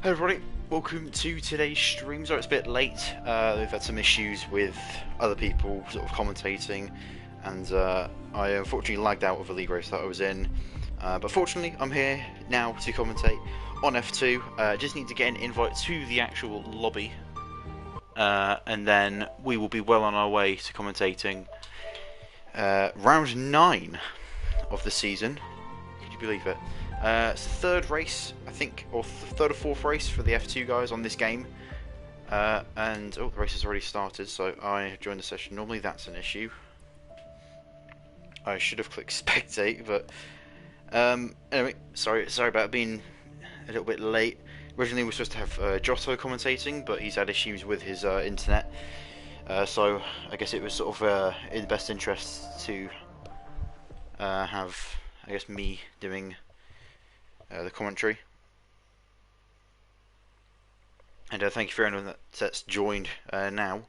Hey everybody, welcome to today's stream. Sorry it's a bit late, we've had some issues with other people sort of commentating, and I unfortunately lagged out of a league race that I was in, but fortunately I'm here now to commentate on F2. Just need to get an invite to the actual lobby, and then we will be well on our way to commentating round 9 of the season. Could you believe it? It's the third race, I think, or third or fourth race for the F2 guys on this game. And the race has already started, so I joined the session. Normally that's an issue. I should have clicked spectate, but anyway, sorry about being a little bit late. Originally we were supposed to have Giotto commentating, but he's had issues with his internet. So I guess it was sort of in the best interest to have, I guess, me doing the commentary. And thank you for anyone that's joined now.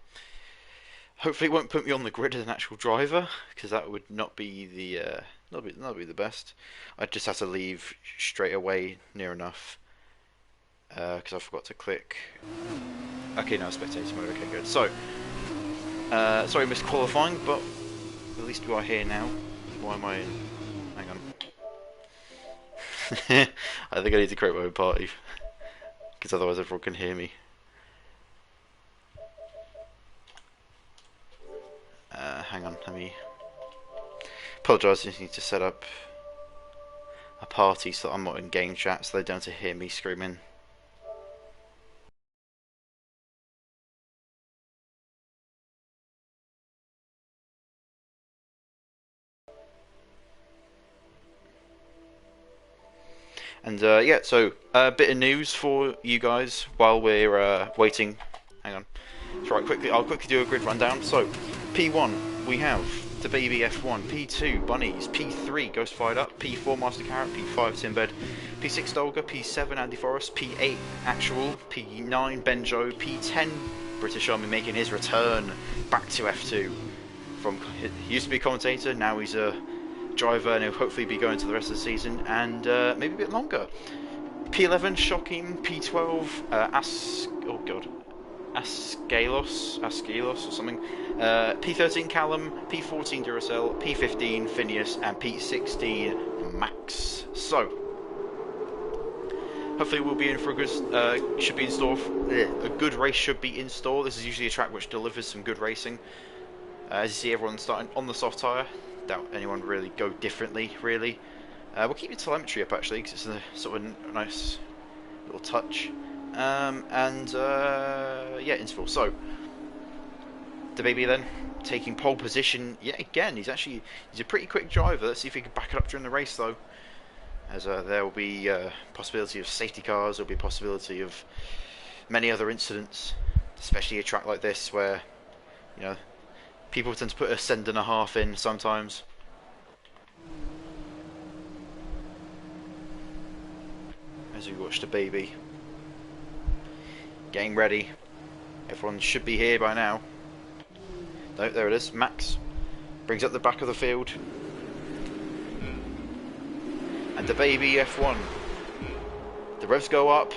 Hopefully it won't put me on the grid as an actual driver, because that would not be the not be the best. I'd just have to leave straight away near enough, because I forgot to click. Okay, now spectator mode. Okay, good. So sorry I missed qualifying, but at least we are here now. Why am I in? Hang on. I think I need to create my own party, because otherwise everyone can hear me. Hang on, let me apologise. I just need to set up a party so that I'm not in game chat, so they don't have to hear me screaming. And yeah, so a bit of news for you guys while we're waiting. Hang on. So right, I'll quickly do a grid rundown. So, P1, we have the baby F1, P2, Bunnies, P3, Ghost Fired Up, P4, Master Carrot, P5, Timbed, P6, Dolga, P7, Andy Forrest, P8, Actual, P9, Benjo, P10, British Army making his return back to F2. He used to be a commentator, now he's a driver, and he'll hopefully be going to the rest of the season, and maybe a bit longer. P11, Shocking, P12, Ascalos or something. P13, Callum, P14, Duracell, P15, Phineas, and P16, Max. So, hopefully we'll be in for a good, should be in store. A good race should be in store. This is usually a track which delivers some good racing. As you see, everyone's starting on the soft tyre. Doubt anyone really go differently, really. We'll keep the telemetry up actually, because it's a sort of a nice little touch. Yeah, interval. So the baby then taking pole position yet again. He's a pretty quick driver. Let's see if he can back it up during the race though, as there will be possibility of safety cars. There'll be possibility of many other incidents, especially a track like this where, you know, people tend to put a send and a half in sometimes. As we watch the baby getting ready. Everyone should be here by now. No, there it is. Max brings up the back of the field. And the baby F1. The revs go up.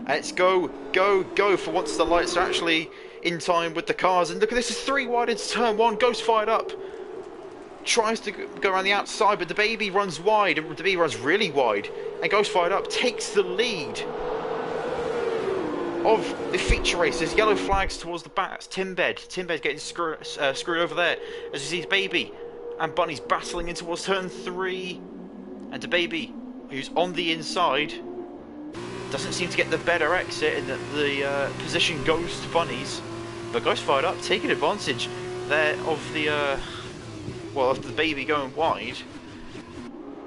And it's go, go, go for once the lights are actually in time with the cars. And look at this, it's 3 wide into turn 1. Ghost Fired Up. Tries to go around the outside, but the baby runs wide. And the baby runs really wide. And Ghost Fired Up takes the lead of the feature race. There's yellow flags towards the back. That's Timbed. Timbed getting screwed over there. As you see his baby and Bunny's battling in towards turn 3. And the baby, who's on the inside, doesn't seem to get the better exit, and the position goes to Bunnies. But Ghost Fired Up taking advantage there of the of the baby going wide,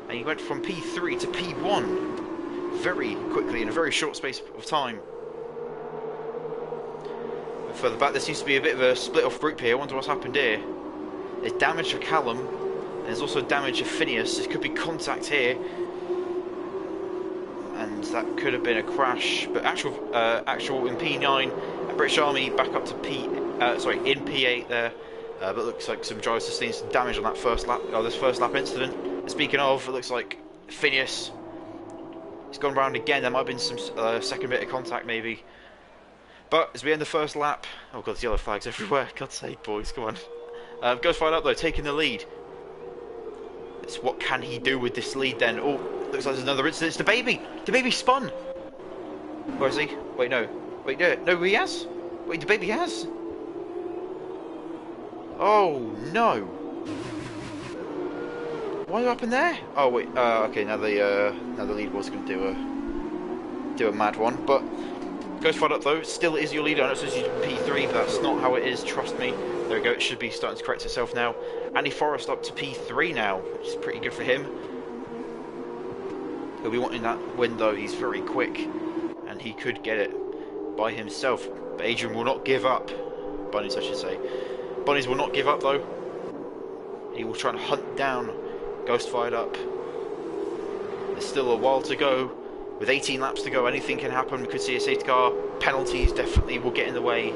and he went from P3 to P1 very quickly in a very short space of time. And further back, there seems to be a bit of a split off group here. I wonder what's happened here. There's damage for Callum, and there's also damage for Phineas. There could be contact here, and that could have been a crash. But actual in P9, British Army back up to in P8 there. But it looks like some drivers sustained some damage on that first lap, this first lap incident. And speaking of, it looks like Phineas He's gone round again. There might have been some second bit of contact maybe. But as we end the first lap, oh god, there's yellow flags everywhere. God's sake, boys, come on. Goes fired up though, taking the lead. It's what can he do with this lead then? Oh, looks like there's another incident. It's the baby. The baby spun. Where is he? Wait, no. Wait, no, he has. Wait, the baby has. Oh no. Why up in there? Oh wait. Okay. Now the lead was going to do a mad one, but. Goes fired up though, still is your leader. I know it says you P3, but that's not how it is, trust me. There we go, it should be starting to correct itself now. Andy Forrest up to P3 now, which is pretty good for him. He'll be wanting that win though, he's very quick. And he could get it by himself. But Adrian will not give up. Bunnies, I should say. Bunnies will not give up though. He will try and hunt down Ghost fired up. There's still a while to go. With 18 laps to go, anything can happen. We could see a safety car. Penalties definitely will get in the way.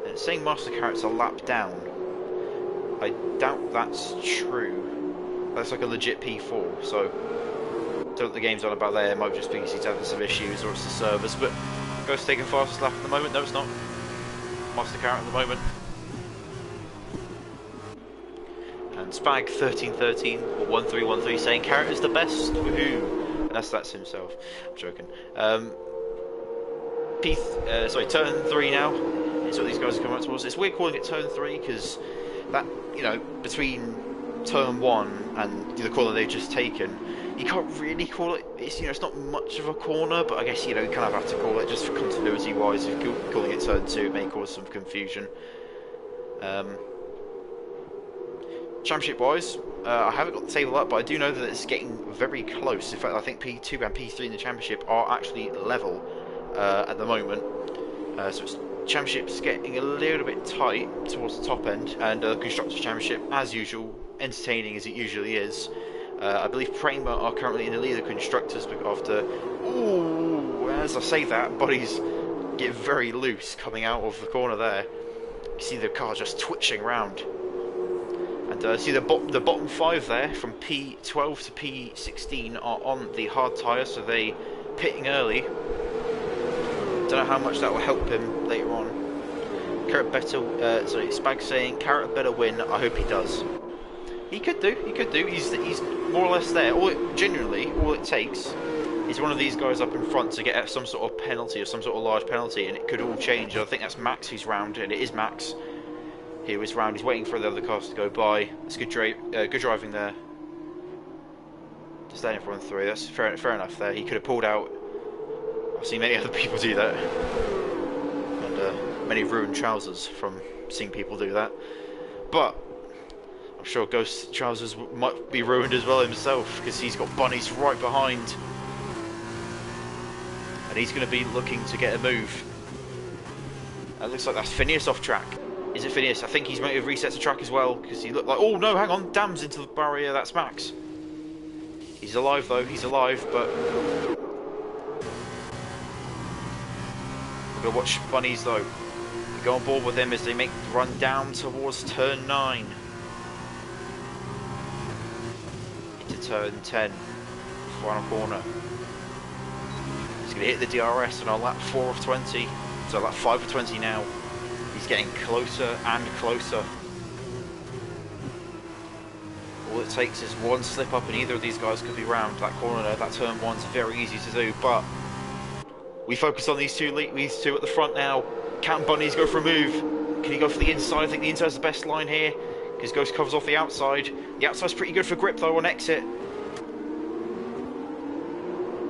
And it's saying Master Carrot's a lap down. I doubt that's true. That's like a legit P4, so don't know what the game's on about there. It might just be because he's having some issues or it's the servers, but Ghost taking fastest lap at the moment. No, it's not. Master Carrot at the moment. And Spag 1313 or 1313 saying Carrot is the best. Woohoo! And that's himself. I'm joking. Turn 3 now. It's what these guys are coming up towards. It's weird calling it turn 3 because that, you know, between turn 1 and the corner they've just taken, you can't really call it. It's, you know, it's not much of a corner, but I guess, you know, you kind of have to call it just for continuity wise. If you're calling it turn 2, it may cause some confusion. Championship wise, I haven't got the table up, but I do know that it's getting very close. In fact, I think P2 and P3 in the championship are actually level at the moment. So it's championship's getting a little bit tight towards the top end, and constructors championship, as usual, entertaining as it usually is. I believe Prema are currently in the lead of constructors after. Ooh, as I say that, bodies get very loose coming out of the corner there. You see the car just twitching around. And see the bottom 5 there, from P12 to P16, are on the hard tyre, so they pitting early. Don't know how much that will help him later on. Carrot better, Spag saying Carrot better win. I hope he does. He could do. He's more or less there. Genuinely, all it takes is one of these guys up in front to get some sort of penalty or some sort of large penalty, and it could all change. I think that's Max who's round, and it is Max. He was round, he's waiting for the other cars to go by. That's good driving there. Just letting everyone through, that's fair enough there. He could have pulled out. I've seen many other people do that. And many ruined trousers from seeing people do that. But I'm sure Ghost's trousers might be ruined as well himself, because he's got bunnies right behind. And he's going to be looking to get a move. It looks like that's Phineas off track. Is it Phineas? I think he's might have reset the track as well, because he looked like... Oh no, hang on, Dam's into the barrier, that's Max. He's alive though, he's alive, but... We're going to watch Bunnies though. We go on board with him as they make the run down towards turn 9. Into turn 10. Final corner. He's going to hit the DRS on lap 4 of 20. So lap 5 of 20 now. He's getting closer and closer. All it takes is one slip up and either of these guys could be round that corner there. That turn 1's very easy to do, but we focus on these two at the front now. Can Bunnies go for a move? Can he go for the inside? I think the inside's the best line here, because Ghost covers off the outside. The outside's pretty good for grip though on exit.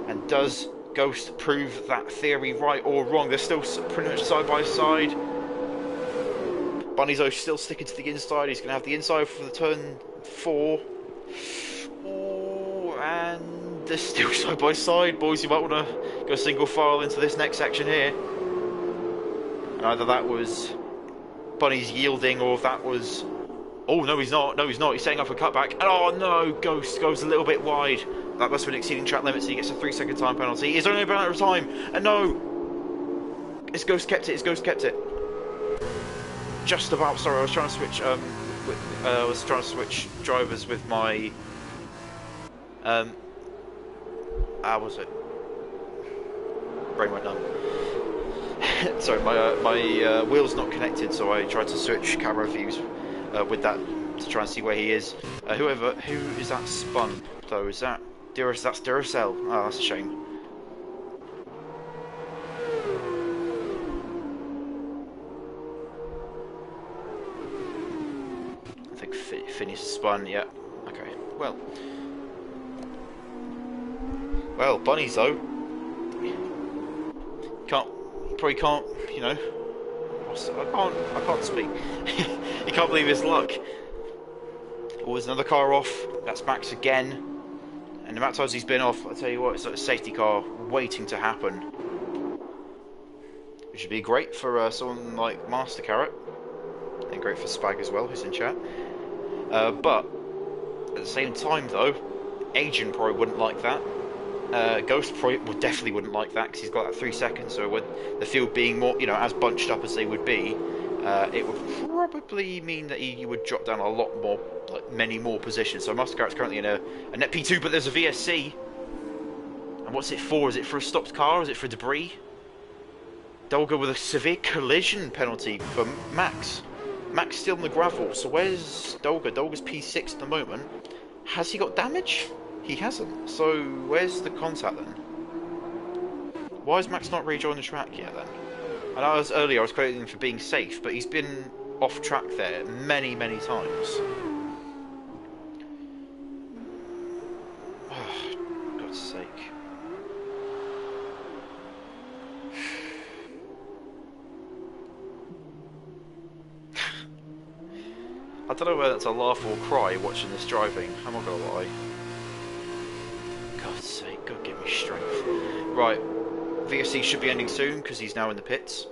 And does Ghost prove that theory right or wrong? They're still pretty much side by side. Bunny's though still sticking to the inside. He's going to have the inside for the turn 4. Oh, and they're still side by side. Boys, you might want to go single file into this next section here. And either that was Bunny's yielding, or if that was... Oh, no, he's not. No, he's not. He's setting up a cutback. And oh, no, Ghost goes a little bit wide. That must have been exceeding track limits, so he gets a 3-second time penalty. It's only about out of time. And no! It's Ghost kept it. It's Ghost kept it. Just about. Sorry, I was trying to switch. I was trying to switch drivers with my Um, how was it? Brain went numb. Sorry, my wheel's not connected, so I tried to switch camera views with that to try and see where he is. Who is that spun though? Is that that's Duracell? Oh, that's a shame. I think Finney's spun. Yeah. Okay. Well, bunnies though. Probably can't. You know. I can't speak. You can't believe his luck. Oh, there's another car off. That's Max again. And the amount of times he's been off, I tell you what, it's like a safety car waiting to happen. Which would be great for someone like Master Carrot. And great for Spag as well, who's in chat. But at the same time, though, Agent probably wouldn't like that. Ghost probably definitely wouldn't like that because he's got that 3 seconds. So with the field being more, you know, as bunched up as they would be, it would probably mean that he would drop down a lot more, like many more positions. So Master Carrot's currently in a net P2, but there's a VSC. And what's it for? Is it for a stopped car? Or is it for debris? Dolga with a severe collision penalty for Max. Max still in the gravel. So where's Dolga? Dolga's P6 at the moment. Has he got damage? He hasn't. So where's the contact then? Why has Max not rejoined the track yet then? I know earlier I was crediting him for being safe, but he's been off track there many, many times. Oh, God's sake. I don't know whether that's a laugh or cry watching this driving, I'm not gonna lie. God's sake, God give me strength. Right, VSC should be ending soon because he's now in the pits.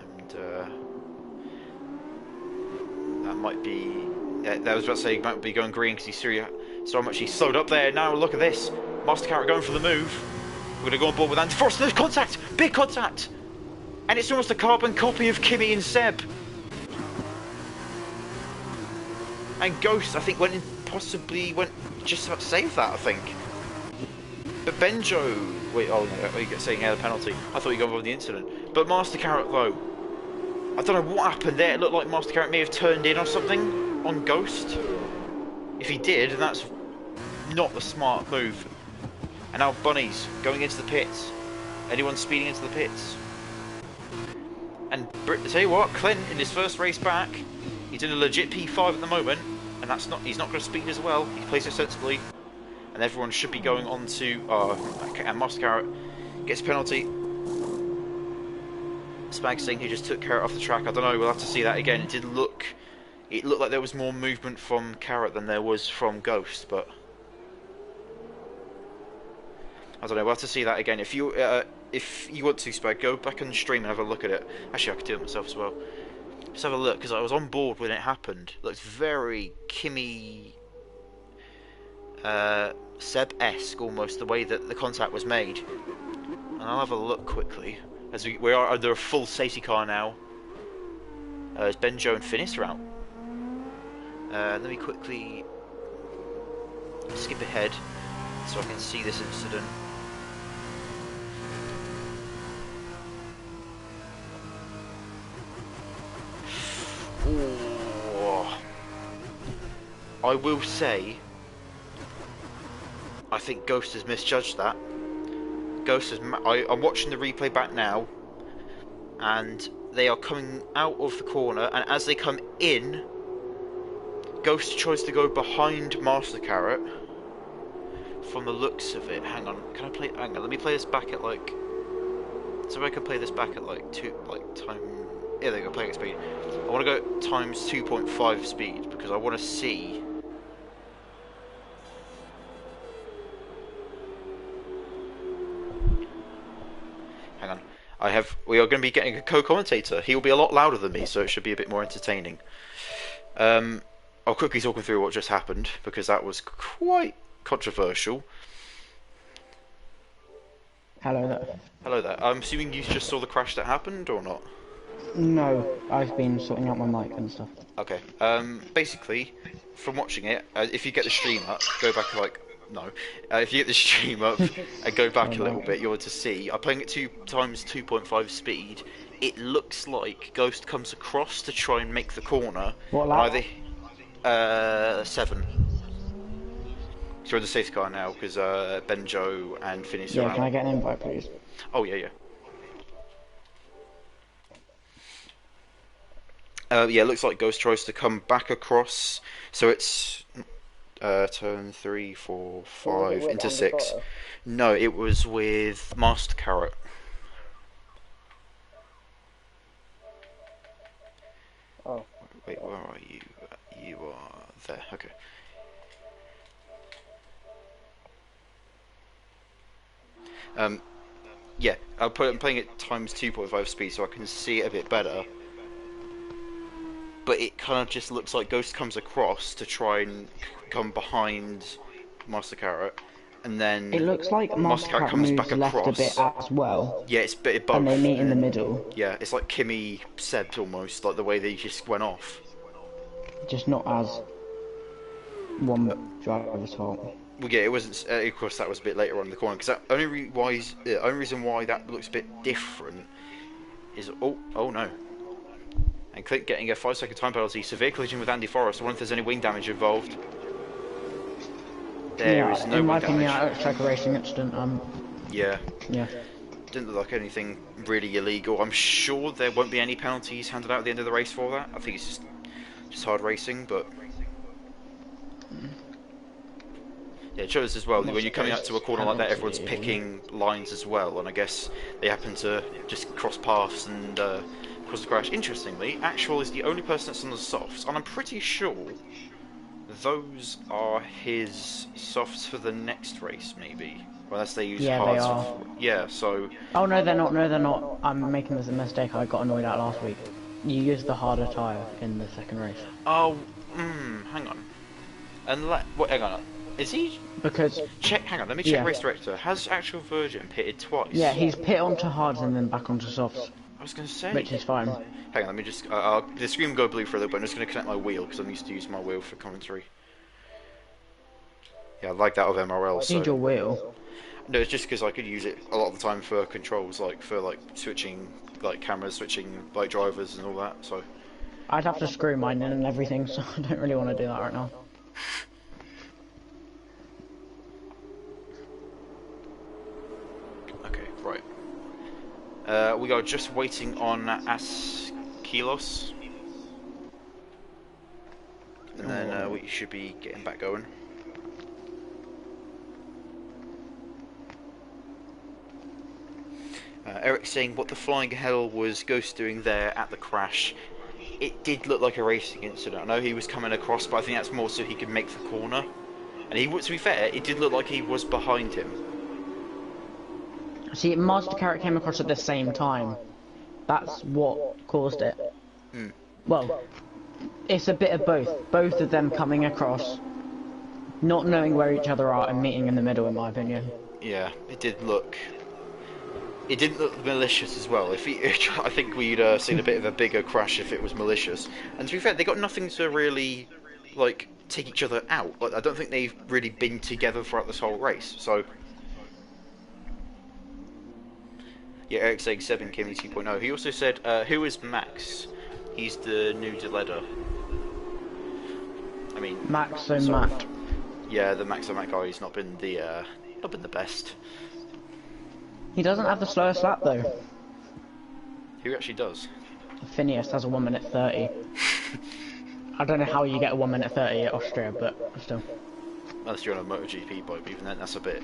And that might be... that was about to say, might be going green because he's so much he's slowed up there. Now look at this. Master Carrot going for the move. We're going to go on board with Andy Frost. There's contact! Big contact! And it's almost a carbon copy of Kimmy and Seb. And Ghost, I think, went just about to save that, I think. But Benjo... Wait, oh no, you're saying he had a penalty. I thought you got involved in the incident. But Master Carrot, though, I don't know what happened there. It looked like Master Carrot may have turned in or something on Ghost. If he did, then that's not the smart move. And now Bunny's going into the pits. Anyone speeding into the pits? And tell you what, Clint, in his first race back, he's in a legit P5 at the moment, and he's not going to speed as well. He plays it sensibly, and everyone should be going on to... and Master Carrot gets a penalty. Spag saying he just took Carrot off the track. I don't know, we'll have to see that again. It looked like there was more movement from Carrot than there was from Ghost, but... I don't know, we'll have to see that again. If you want to, Spag, go back on the stream and have a look at it. Actually, I could do it myself as well. Just have a look, because I was on board when it happened. It looked very Kimmy... Seb-esque, almost, the way that the contact was made. And I'll have a look quickly, as we are under a full safety car now. As Benjo and Finis are out. Let me quickly skip ahead, so I can see this incident. Ooh. I will say, I think Ghost has misjudged that. I'm watching the replay back now, and they are coming out of the corner, and as they come in, Ghost tries to go behind Master Carrot. From the looks of it, hang on, let me play this back at like, so I can play this back at like time. Yeah, there you go, playing at speed. I want to go times 2.5 speed because I want to see. Hang on. We are going to be getting a co-commentator. He will be a lot louder than me, so it should be a bit more entertaining. I'll quickly talk him through what just happened because that was quite controversial. Hello there. Hello there. I'm assuming you just saw the crash that happened, or not? No, I've been sorting out my mic and stuff. Okay. Basically, from watching it, if you get the stream up, go back like no. If you get the stream up and go back Sorry, a little mate. bit, you're to see. I'm playing at 2 times 2.5 speed. It looks like Ghost comes across to try and make the corner, What and lap? either 7. So we're in the safety car now because Benjo and Phineas are Yeah, can I out. get an invite, please? Oh yeah, yeah. Yeah, it looks like Ghost tries to come back across. So it's turn 3, 4, Or was it 5 with into Andy 6. Forrest? No, it was with Master Carrot. Oh, Wait, God. where are you? You are there. Okay. Um, yeah, I'm playing it times 2.5 speed so I can see it a bit better. But it kind of just looks like Ghost comes across to try and come behind Master Carrot, and It then looks like Master Carrot Mastercard comes moves back left a bit across. as well, Yeah, it's a bit of and they both. meet in the middle, Yeah, it's like Kimmy Sebs almost, like the way they just went off. just not as one driver's fault. Well, yeah, it wasn't. Of course, that was a bit later on in the corner. Because only reason why that looks a bit different is oh no. And Click getting a 5-second time penalty. Severe collision with Andy Forrest. I wonder if there's any wing damage involved. There is Yeah, no in my wing opinion, damage. it looks like a racing accident. Yeah, Yeah. didn't look like anything really illegal. I'm sure there won't be any penalties handed out at the end of the race for that. I think it's just hard racing, but yeah, it shows as well when you're coming out to a corner like that, everyone's Penalty. picking lines as well, and I guess they happen to just cross paths and cause the crash. Interestingly, Actual is the only person that's on the softs, and I'm pretty sure those are his softs for the next race, maybe. Unless they use Yeah, they hards. are. Yeah, so Oh no, they're not. No, they're not. I'm making this a mistake. I got annoyed at last week. You used the harder tyre in the second race. oh, hang on. Hang on. Is he Because, check? Hang on, let me check yeah. race director. Has Actual Virgin pitted twice? Yeah, he's pit onto hards and then back onto softs, I was gonna say. which is fine. Hang on, let me just. The screen will go blue for a little bit. I'm just going to connect my wheel because I'm used to use my wheel for commentary. Yeah, I like that of MRL. I need your So wheel. no, it's just because I could use it a lot of the time for controls, like for switching like cameras, switching like drivers and all that. So I'd have to screw mine in and everything, so I don't really want to do that right now. okay, right. We are just waiting on Askilos, and then we should be getting back going. Eric saying, what the flying hell was Ghost doing there at the crash? It did look like a racing incident. I know he was coming across, but I think that's more so he could make the corner. And to be fair, it did look like he was behind him. See, Master Carrot came across at the same time. That's what caused it. Mm. Well, it's a bit of both. Both of them coming across, not knowing where each other are, and meeting in the middle, in my opinion. Yeah, it did look. It didn't look malicious as well. I think we'd seen a bit of a bigger crash if it was malicious. And to be fair, they got nothing to really like take each other out. Like I don't think they've really been together throughout this whole race. So yeah, Eric saying 7 Kimmy 2.0. He also said, "Who is Max? He's the new Deleda." I mean, Max and sorry. Matt. Yeah, the Max and Matt guy. He's not been the best. He doesn't have the slowest lap though. Who actually does? Phineas has a 1 minute 30. I don't know how you get a 1 minute 30 at Austria, but still. Unless you're on a MotoGP bike, even then that's a bit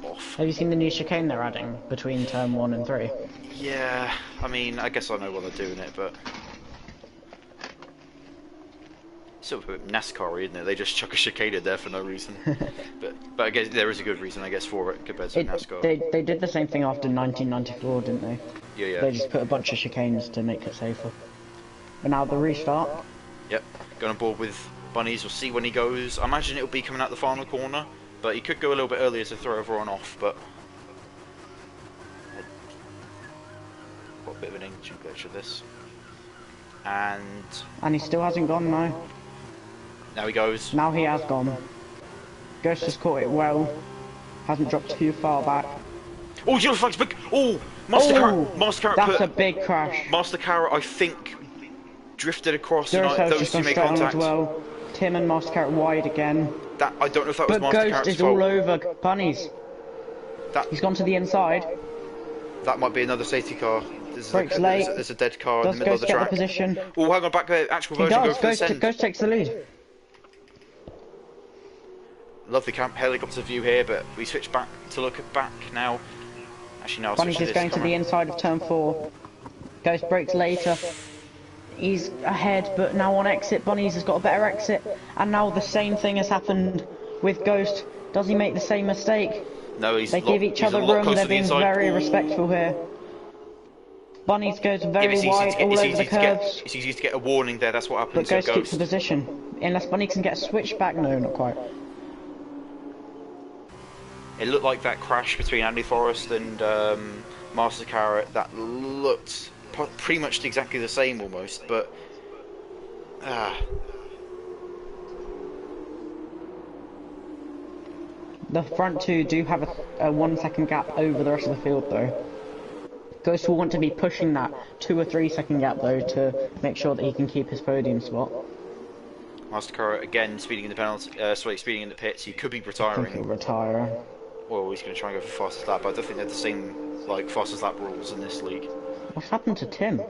off. Have you seen the new chicane they're adding between turn 1 and 3? Yeah, I mean, I guess I know why they're doing it, but it's sort of a bit NASCAR-y, isn't it? They just chuck a chicane in there for no reason. but I guess there is a good reason, I guess, for it compared to NASCAR. They did the same thing after 1994, didn't they? Yeah. They just put a bunch of chicanes to make it safer. But now the restart. Yep, going on board with Bunnies. We'll see when he goes. I imagine it'll be coming out the final corner, but he could go a little bit earlier to throw everyone off. But bit of an ancient glitch of this. And he still hasn't gone, no. now he goes. Now he has gone. Ghost has caught it well. Hasn't dropped too far back. Oh, yellow flag's big! Oh! Master Carrot that's a big crash. Master Carrot, I think, drifted across and Duracell's those just two gone made straight on contact. as well. Tim and Master Carrot wide again. That, I don't know if that was But Master Ghost Carrot's is fault. all over bunnies. He's gone to the inside. That might be another safety car. Brakes late. There's a dead car in Does the middle Ghost of the get track. the position? Oh, hang on, back there. Actual He version does. go for the send. Ghost takes the lead. Lovely helicopter view here, but we switch back to look back now. Actually, no, I'll Bunny's switch is going to the inside of turn 4. Ghost brakes later. He's ahead, but now on exit, Bunny's has got a better exit. And now the same thing has happened with Ghost. Does he make the same mistake? No, they give each other room. They're being very respectful here. Bunny's goes very wide all over the curves. It's easy to get a warning there. That's what happens. But Ghost keeps the position. Unless Bunny can get a switch back. No, not quite. It looked like that crash between Andy Forrest and Master Carrot. That looked pretty much exactly the same almost, but the front two do have a 1 second gap over the rest of the field though. Ghost will want to be pushing that 2 or 3 second gap though to make sure that he can keep his podium spot. Master Carrot again speeding in the penalty, speeding in the pits. He could be retiring. I think he'll retire. Well, he's going to try and go for fastest lap, but I don't think they're the same like fastest lap rules in this league. What's happened to Tim?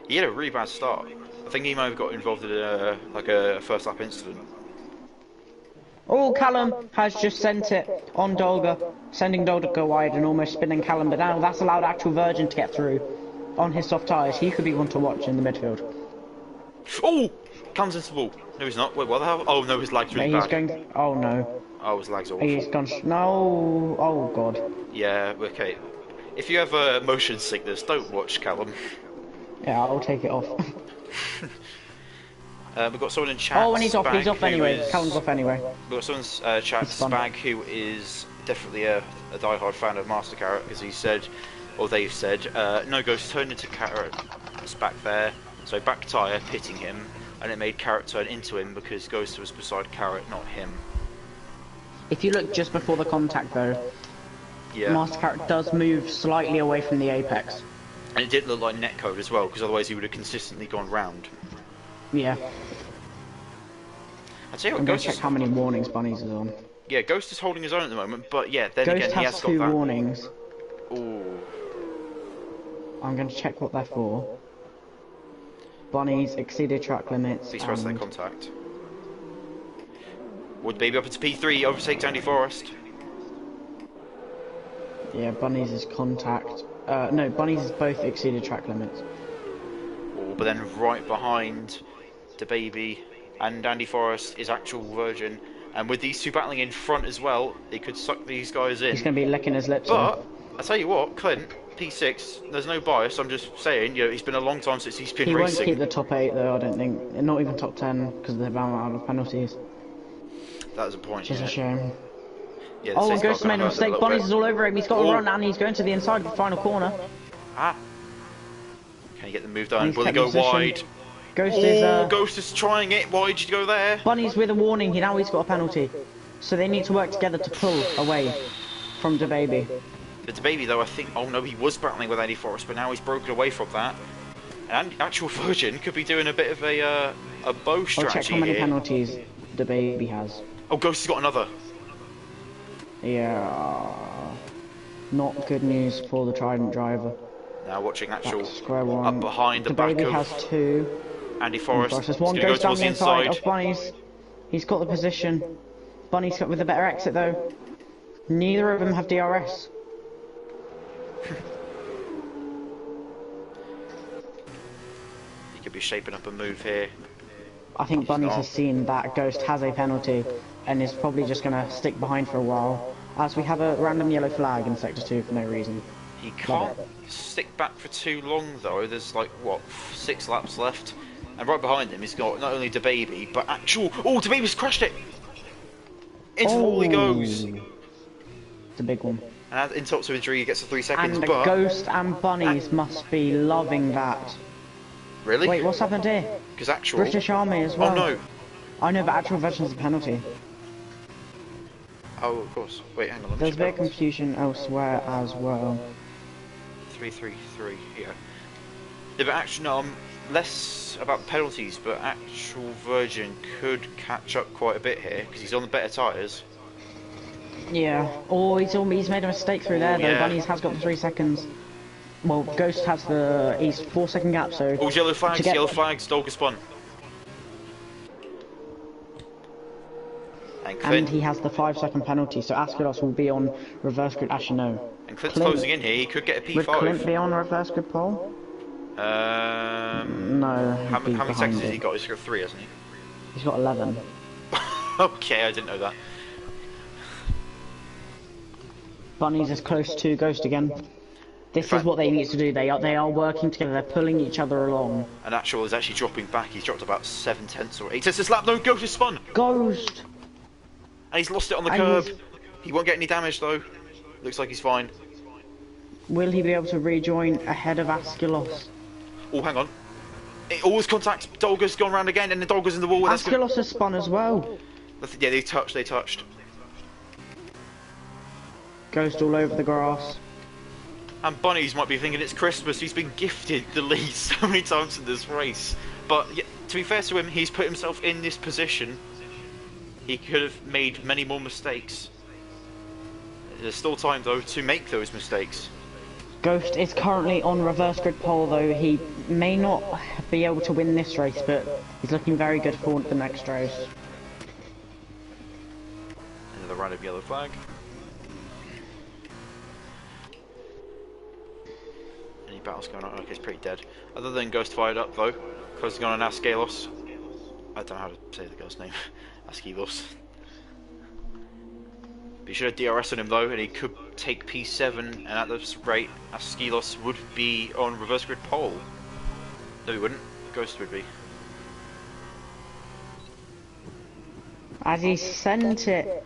He had a really bad start. I think he might have got involved in a first lap incident. Oh, Callum has just sent it on Dolga, sending Dolga go wide and almost spinning Callum, but now that's allowed Actual Virgin to get through on his soft tyres. He could be one to watch in the midfield. Oh! Callum's into the ball. No, he's not. Wait, what the hell? Oh, no, his leg's really bad. Going... Oh, no. Oh, his legs are awful. He's gone... No! Oh, God. Yeah, okay. If you have motion sickness, don't watch Callum. Yeah, I'll take it off. We've got someone in chat. Oh, and he's off anyway. Callum's off anyway. We've got someone's chat, Spag, who is definitely a die-hard fan of Master Carrot, because he said, or they've said, no Ghost turned into Carrot. It's back there, so back tyre, pitting him, and it made Carrot turn into him because Ghost was beside Carrot, not him. If you look just before the contact though, yeah. Master Carrot does move slightly away from the apex. And it didn't look like netcode as well, because otherwise he would have consistently gone round. Yeah. I'd say what I'm going Ghost to check how many warnings Bunnies is on. Yeah, Ghost is holding his own at the moment, but yeah, then Ghost again he has got two that. warnings. Ooh. I'm going to check what they're for. Bunnies exceeded track limits. Please press that contact. Would Baby up into P3, overtakes Andy Forrest. Yeah, Bunnies is contact. No, Bunnies is both exceeded track limits. Oh, but then right behind the Baby and Andy Forrest is Actual Virgin. And with these two battling in front as well, they could suck these guys in. He's going to be licking his lips. But, I tell you what, Clint, P6, there's no bias, I'm just saying, you know, it's been a long time since he's been racing. He won't keep the top 8 though, I don't think. Not even top 10, because they're bound out of penalties. That is a point, Which is a shame. Yeah, oh, and Ghost made a mistake. Bunnies is all over him. He's got to run, and he's going to the inside of the final corner. Ah. Can he get the move done? Will he go wide? Ghost is trying it. Why did you go there? Bunny's with a warning. Now he's got a penalty. So they need to work together to pull away from DeBaby. The DeBaby, though, I think... Oh, no, he was battling with Andy Forrest, but now he's broken away from that. And Actual Virgin could be doing a bit of a bow strategy. I'll check how many penalties DeBaby has. Oh, Ghost has got another. Yeah. Not good news for the Trident driver. Now watching Actual square one. up behind the back of... DeBaby has 2. Andy Forrest. There's one goes down the inside of Bunnies. He's got the position. Bunny's got with a better exit though. Neither of them have DRS. He could be shaping up a move here. I think Bunnies has seen that Ghost has a penalty and is probably just going to stick behind for a while, as we have a random yellow flag in Sector 2 for no reason. He can't stick back for too long though. There's like, what, 6 laps left? And right behind him he's got not only DeBaby, but Actual... Oh, DeBaby's crashed it! Into the wall he goes! It's a big one. And insult to injury, he gets the 3 seconds, And but... Ghost and Bunnies must be loving that. Really? Wait, what's happened here? Because actual... British Army as well. Oh no! I know, but actual veterans a penalty. Oh, of course. Wait, hang on. Let me There's a check bit of that. confusion elsewhere as well. 3-3-3, yeah. Yeah, but actually, no, I'm less about penalties, but actual Virgin could catch up quite a bit here, because he's on the better tyres. Yeah. Oh, he's made a mistake through there though. Yeah. Bunnies has got the 3 seconds. Well, Ghost has he's 4 second gap, so... Oh, yellow flags, Dolga spun. And Clint. And he has the 5 second penalty, so Askilos will be on reverse grid. Actually, no. And Clint's closing in here, he could get a P5. Would Clint be on reverse grid pole? No. How many seconds has he got? He's got 3, hasn't he? He's got 11. Okay, I didn't know that. Bunnies is close to Ghost again. This is what they need to do. They are working together. They're pulling each other along. And actual is actually dropping back. He's dropped about 7/10 or 8/10 this lap. No, Ghost is spun. Ghost. And he's lost it on the curb. He won't get any damage though. Looks like he's fine. Will he be able to rejoin ahead of Askilos? Oh, hang on. It always contacts. Dolga's gone round again, and the Dolga's in the wall. Askilos has spun as well. Yeah, they touched. Ghost all over the grass. And Bunnies might be thinking it's Christmas. He's been gifted the lead so many times in this race. But yeah, to be fair to him, he's put himself in this position. He could have made many more mistakes. There's still time though to make those mistakes. Ghost is currently on reverse grid pole though. He may not be able to win this race, but he's looking very good for the next race. Another round of yellow flag. Any battles going on? Okay, it's pretty dead. Other than Ghost fired up though, closing on an Askelos. I don't know how to say the girl's name. Askelos. He should have DRS on him though, and he could take P7, and at this rate, Askelos would be on reverse grid pole. No, he wouldn't. Ghost would be. As he sent it,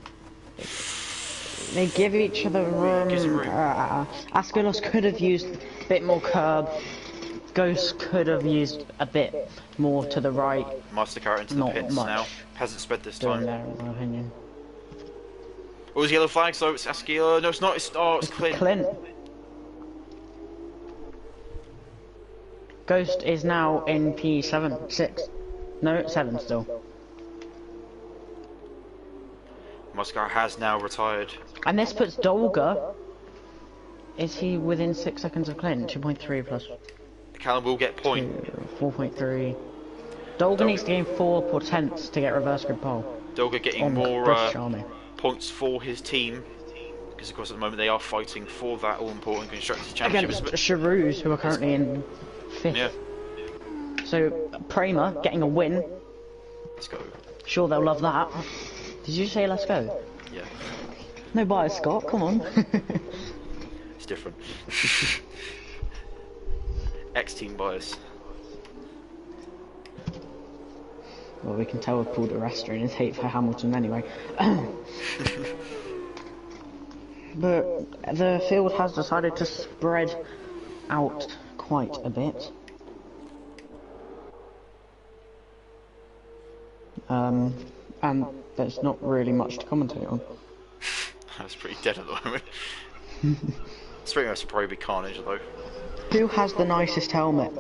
they give each other room. Askelos could have used a bit more curb. Ghost could have used a bit more to the right. Master car into the pits now. Hasn't sped this time. There, in my opinion. Oh, it's yellow flag, so it's Askelos. No, it's not. It's Clint. Ghost is now in P7, 6. No, 7 still. Master car has now retired. And this puts Dolga. Is he within 6 seconds of Clint? 2.3 plus. Callum will get point. 4.3. Dolga needs to gain 4 tenths to get reverse grid pole. Dolga getting more Army. points for his team, because of course at the moment they are fighting for that all-important Constructors' Championship. Against Charoux, who are currently in 5th. Yeah. So, Prema getting a win. Let's go. Sure, they'll love that. Did you say let's go? Yeah. No bias, Scott, come on. It's different. Ex-team bias. Well, we can tell we've pulled a Rester in his hate for Hamilton anyway. But the field has decided to spread out quite a bit. And there's not really much to commentate on. That's pretty dead at the moment. Straight up, probably be carnage though. Who has the nicest helmet?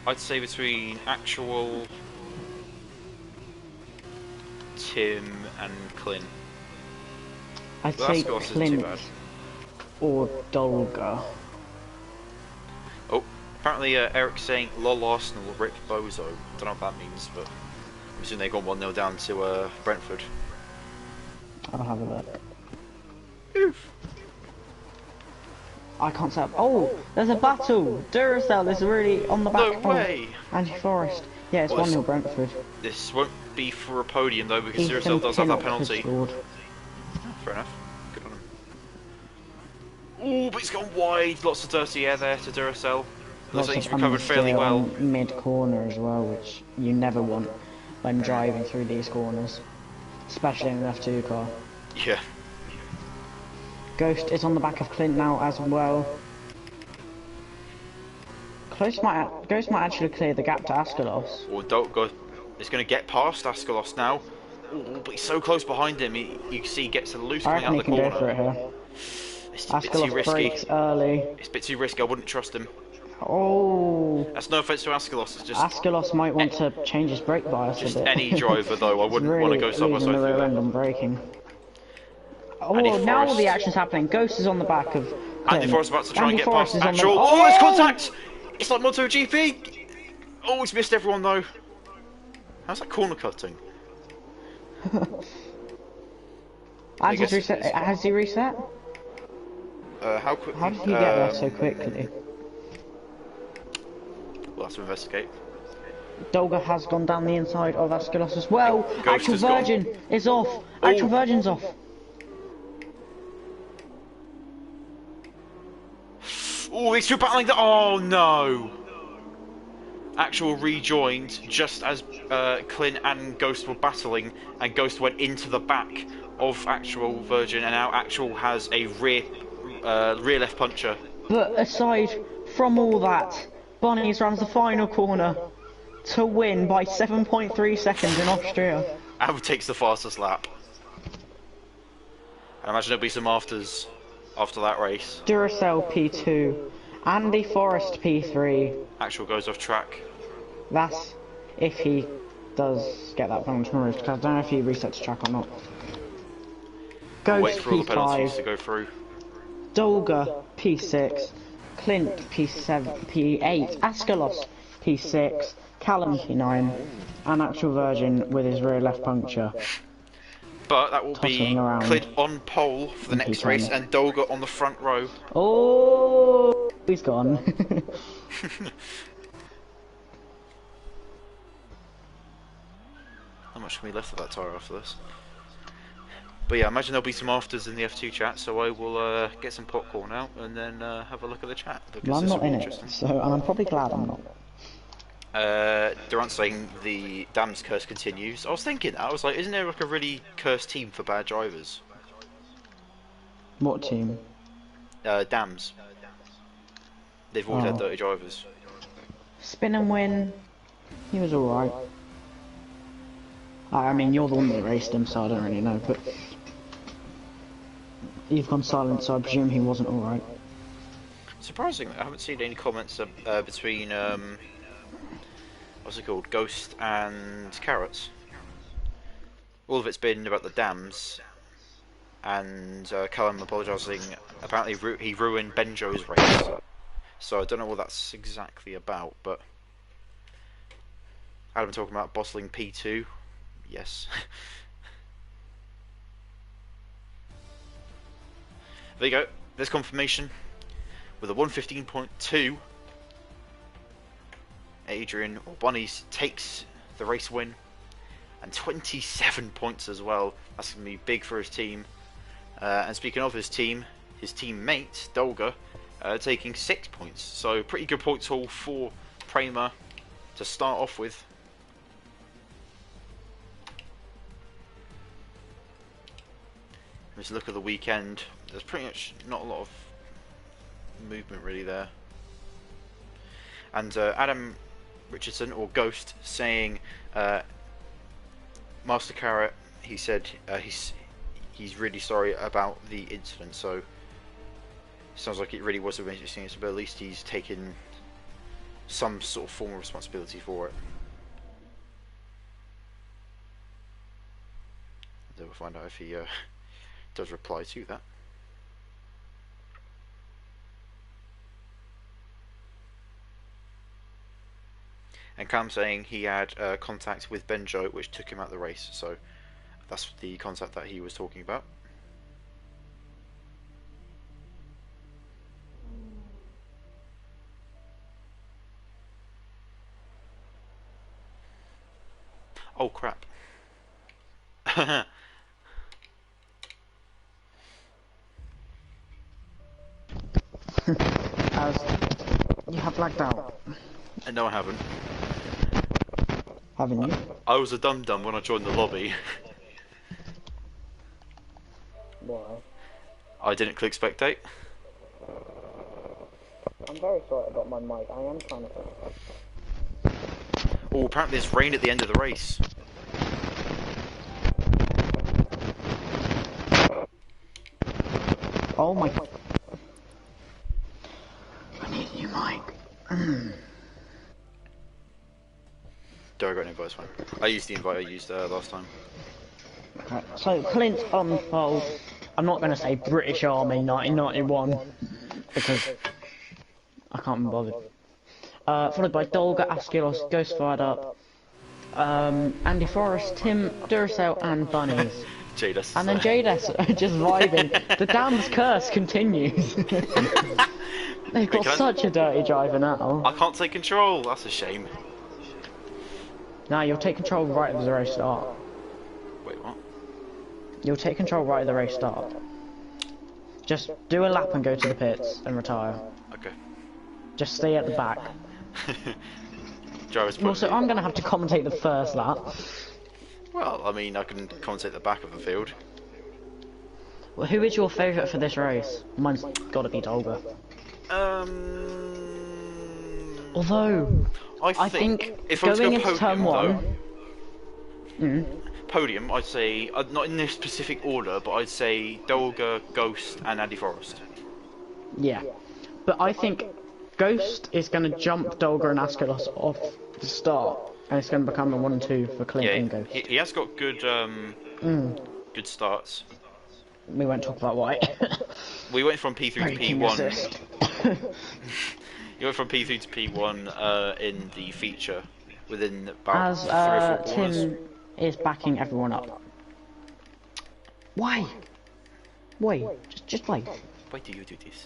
I'd say between actual Tim and Clint. I'd Well, say Askelos isn't too Clint bad. or Dolga. Oh, apparently Eric's saying lol Arsenal rip bozo. Don't know what that means, but I'm assuming they got 1-0 down to Brentford. I'll have a look. Oof. I can't say. Oh, there's a battle! Duracell is really on the back. No way! Andy Forrest. Yeah, it's Well, 1-0 Brentford. This won't be for a podium though, because Ethan Duracell does have that Pinnock has penalty. scored. Fair enough. Good on him. Oh, but he's gone wide. Lots of dirty air there to Duracell. Looks Lots like of he's recovered fairly understeer well. on mid-corner as well, which you never want when driving through these corners. Especially in an F2 car. Yeah. Ghost is on the back of Clint now as well. Ghost might actually clear the gap to Askalos. Or don't go. He's going to get past Askalos now. Oh, but he's so close behind him. You can see he gets a loose I coming out reckon he the can corner. go for it here. It's a bit too Askalos risky. brakes early. It's a bit too risky. I wouldn't trust him. Oh. That's no offense to Askalos. It's just Askalos might want to change his brake bias a just bit. any driver though. I wouldn't want to go side by losing side the through rear end that. on braking. Andy Oh, now all Forrest. the action's happening. Ghost is on the back of Clint. Andy Forrest about to try Andy and get Forrest past is on Actual. the... Oh, it's contact! It's like MotoGP. Oh, he's missed everyone though. How's that corner cutting? Has he reset? Has he reset? How quickly? How did he get there so quickly? We'll have to investigate. Dolga has gone down the inside of Askalos as well. Ghost Actual has gone. Virgin is off. Actual Virgin's off. Oh, these two battling the... Oh, no. Actual rejoined just as Clint and Ghost were battling, and Ghost went into the back of Actual Virgin, and now Actual has a rear left puncher. But aside from all that, Bunnies runs the final corner to win by 7.3 seconds in Austria. And takes the fastest lap. I imagine there'll be some afters after that race. Duracell P2, Andy Forrest P3. Actual goes off track. That's if he does get that penalty removed, because I don't know if he resets track or not. Ghost Wait for all the penalties P5, to go through. Dolga P6, Clint P7, P8, Askalos P6, Callum P9, and Actual Virgin with his rear left puncture. But that will be Tossing around. Clint on pole for the next P10. race, and Dolga on the front row. Oh, he's gone. How much can we left of that tyre after this? But yeah, I imagine there'll be some afters in the F2 chat, so I will get some popcorn out and then have a look at the chat. Well, I'm this not will be in it, interesting. so and I'm probably glad I'm not. Durant saying the Dams curse continues. I was thinking that. I was like, isn't there like a really cursed team for bad drivers? What team? Dams. They've always had dirty drivers. Spin and win. He was alright. I mean, you're the one that raced him, so I don't really know, but... You've gone silent, so I presume he wasn't alright. Surprisingly, I haven't seen any comments between, what's it called, Ghost and Carrots. All of it's been about the Dams, and Callum apologising. Apparently he ruined Benjo's race, so I don't know what that's exactly about, but... Adam talking about bottling P2. Yes. There you go. There's confirmation. With a 1:15.2, Adrian or Bunnies takes the race win, and 27 points as well. That's going to be big for his team. And speaking of his teammate Dolga taking 6 points. So pretty good points haul for Prema to start off with. Let's look at the weekend. There's pretty much not a lot of movement really there. And Adam Richardson, or Ghost, saying Master Carrot, he said he's really sorry about the incident, so sounds like it really was a major thing, but at least he's taken some sort of form of responsibility for it. Then we'll find out if he does reply to that. And Cam saying he had contact with Benjo, which took him out of the race, so that's the contact that he was talking about. Oh crap. As you have lagged out, No, I haven't. haven't you? I was a dum-dum when I joined the lobby. Why? I didn't click spectate. I'm very sorry about my mic. I am trying to. Oh, apparently there's rain at the end of the race. Oh my. I need a new mic. Don't regret an invite, it's fine. I used the invite I used last time. Right, so Clint unfolds. I'm not going to say British Army 1991 because I can't be bothered. Followed by Dolga, Askelos, Ghost Fired Up, Andy Forrest, Tim, Duracell, and Bunnies. Jadis. And then Jadis just vibing. The damn's curse continues. They've got such a dirty driver now. I can't take control, that's a shame. Now you'll take control right at the race start. Wait, what? You'll take control right at the race start. Just do a lap and go to the pits and retire. Okay. Just stay at the back. Also, I'm going to have to commentate the first lap. Well, I mean, I can commentate the back of the field. Well, who is your favourite for this race? Mine's got to be Dolga. Although, I think if I was going to go into turn podium, podium, I'd say, not in this specific order, but I'd say Dolga, Ghost, and Andy Forrest. Yeah, but I think Ghost is going to jump Dolga and Askelos off the start, and it's going to become a 1-2 for Clint and Ghost. He has got good, good starts. We won't talk about why. We went from P3 to P1. You went from P3 to P1 in the feature within about 3 or 4 corners. Tim is backing everyone up. Why? Wait, just wait. Why do you do this?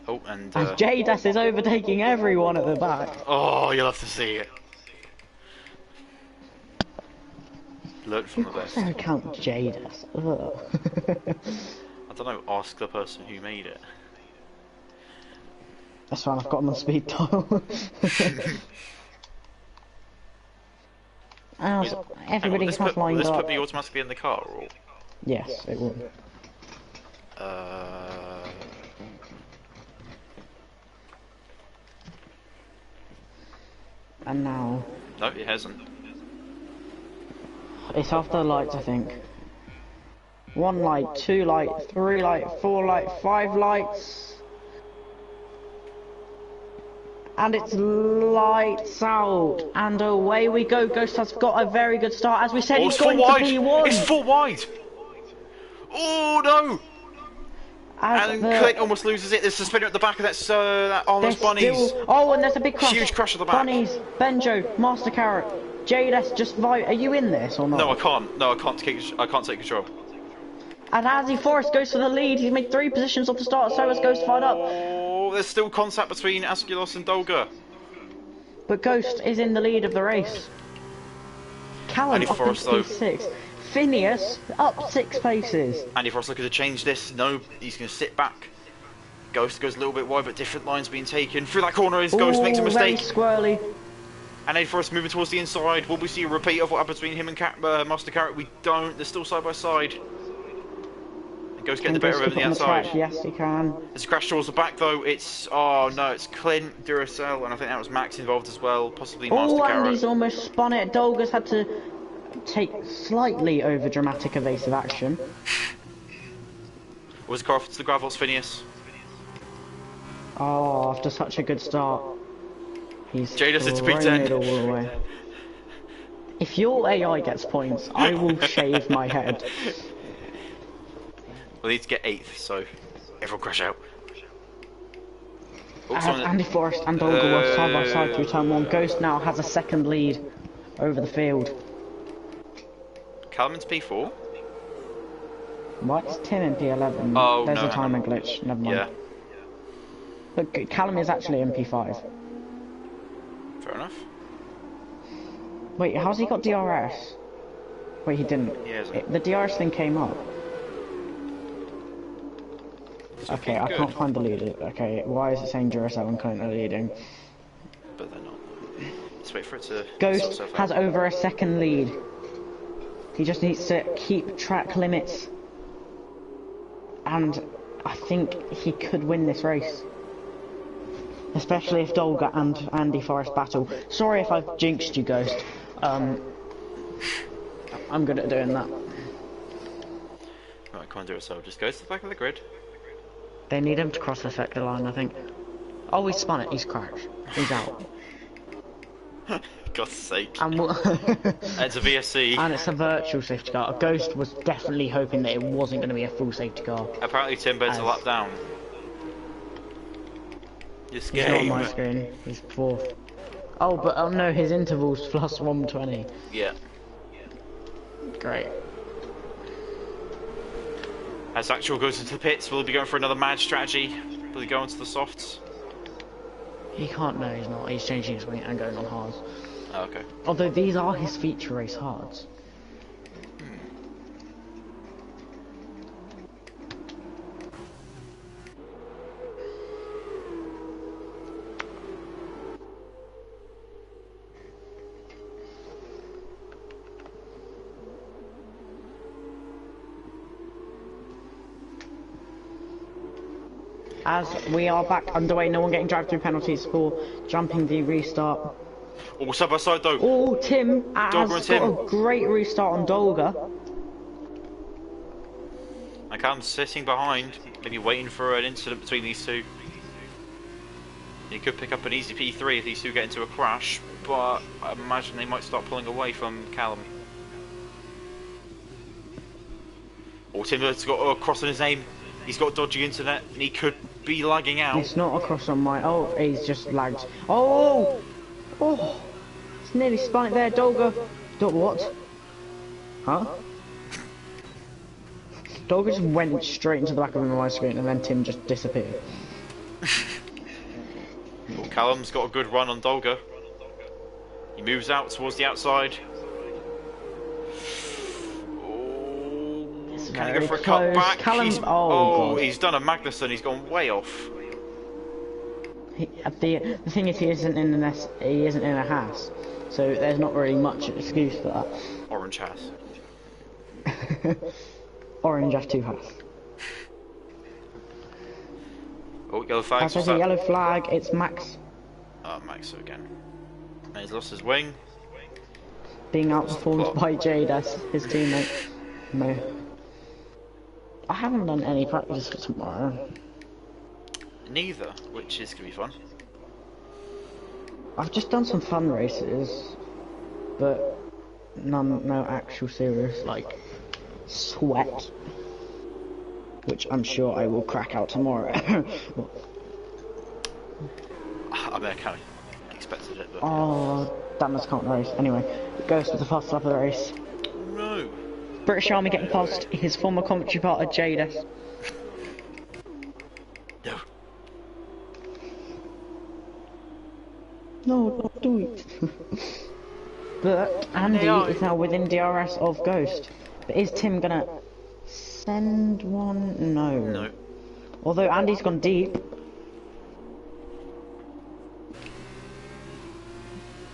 Oh, and Jadis is overtaking everyone at the back. oh, you'll have to see it. Learn from the best. Their account Jadis. I don't know, ask the person who made it. That's fine, I've got them on speed dial. Everybody has lined will this up. put me automatically in the car, or? Yes, it will. And now... No, it hasn't. It's after the lights, I think. 1 light, 2 light, 3 light, 4 light, 5 lights. And it's lights out. And away we go. Ghost has got a very good start. As we said, he's going to P1. It's 4 wide! Oh no! And Clint almost loses it. There's a spinner at the back of that almost Bunnies. Oh, and there's a big crash. Huge crash at the back. Bunnies, Benjo, Master Carrot, Jadis, just vibe. Are you in this or not? No, I can't. No, I can't take control. And Andy Forrest goes for the lead. He's made 3 positions off the start. So has Ghost fired up. Oh, there's still contact between Askelos and Dolga. But Ghost is in the lead of the race. Callum up into P6. Phineas up 6 places. Andy Forrest looking to change this. No, he's going to sit back. Ghost goes a little bit wide, but different lines being taken. Through that corner is Ghost, makes a mistake. Very squirrely. And Andy Forrest moving towards the inside. Will we see a repeat of what happened between him and Master Carrot? We don't. They're still side by side. And Ghost getting the better of him on the outside. Yes, he can. There's a crash towards the back though. It's it's Clint, Duracell, and I think that was Max involved as well. Possibly Master Carrot. Oh, Andy's almost spun it. Dolga's had to take slightly over dramatic evasive action. Was the car to the Gravels, Phineas? Oh, after such a good start, he's Jadis into thrown P10. it all the way. If your AI gets points, I will shave my head. We need to get 8th, so everyone crash out. Andy Forrest and Dolga were side by side through turn 1. Ghost now has a second lead over the field. Callum's P4? What? It's Tim in P11. Oh, There's no, a timing glitch. Never mind. Yeah. But Callum is actually in P5. Fair enough. Wait, how's he got DRS? Wait, he didn't. He hasn't. The DRS thing came up. It's Okay, looking I good. can't find the leader. Okay, why is it saying Duracell currently leading? But they're not. Let's wait for it to Ghost sort itself has out. over a second lead. He just needs to keep track limits. And I think he could win this race. Especially if Dolga and Andy Forrest battle. Sorry if I've jinxed you, Ghost. I'm good at doing that. Right, can't do it, so just go to the back of the grid. They need him to cross the sector line, I think. Oh, he's spun it. He's crashed. He's out. God's sake. And It's a VSC. and it's a virtual safety car. Ghost was definitely hoping that it wasn't going to be a full safety car. Apparently Tim Bed's a lap down. This He's not on game. my screen. He's fourth. Oh, but oh no, his interval's plus 120. Yeah. Great. As Actual goes into the pits, will he be going for another mad strategy? Will he go into the softs? He can't. No, he's not. He's changing his wing and going on hards. Oh, okay. Although these are his feature race hards. As we are back underway, no one getting drive-through penalties for jumping the restart. Oh, side by side though. Oh, Tim has Dolga and got Tim. a great restart on Dolga. And Callum's sitting behind, maybe waiting for an incident between these two. He could pick up an easy P3 if these two get into a crash, but I imagine they might start pulling away from Callum. Oh, Tim's got a cross on his name. He's got dodgy internet, and he could be lagging out. It's not across on my... Oh, he's just lagged. Oh! Oh! It's nearly spun it there, Dolga. What? Huh? Dolga just went straight into the back of my screen, and then Tim just disappeared. Well, Callum's got a good run on Dolga. He moves out towards the outside. Can he go for a cut back? Callum, oh, he's done a Magnussen. He's gone way off. The thing is, he isn't in a Haas, so there's not really much excuse for that. Orange Haas. Orange F2 Haas. Oh, yellow flag. There's a yellow flag. It's Max. Oh, Max again. And he's lost his wing. Being outperformed by Jade as his teammate. No. I haven't done any practice for tomorrow. Neither, which is going to be fun. I've just done some fun races, but no actual serious, like, sweat. Which I'm sure I will crack out tomorrow. I mean, I kind of expected it, but... Oh, damn, I can't race. Anyway, it goes to the first lap of the race. No! British Army getting past his former commentary partner, Jadis. No. No, don't do it. But Andy is now within DRS of Ghost. But is Tim gonna send one? No. No. Although Andy's gone deep.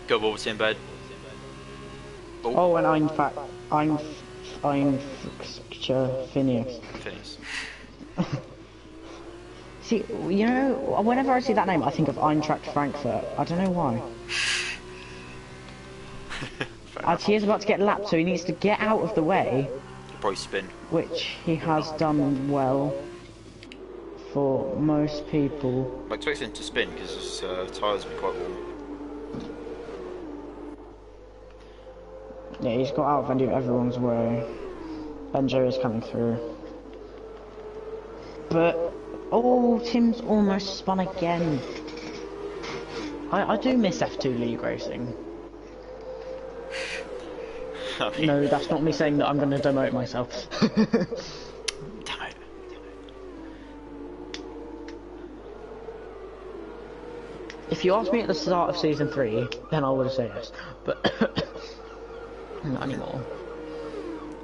Go ball Tim Bed. Oh, and I'm Phineas. Phineas. See, you know, whenever I see that name, I think of Eintracht Frankfurt. I don't know why. He is about to get lapped, so he needs to get out of the way. Probably spin. Which he has done well for most people. I expect him to spin because his tyres will be quite warm. Yeah, he's got out of everyone's way. Benjo is coming through. But, oh, Tim's almost spun again. I do miss F2 League racing. No, that's not me saying that I'm going to demote myself. Damn it. If you asked me at the start of Season 3, then I would have said yes. But, not anymore.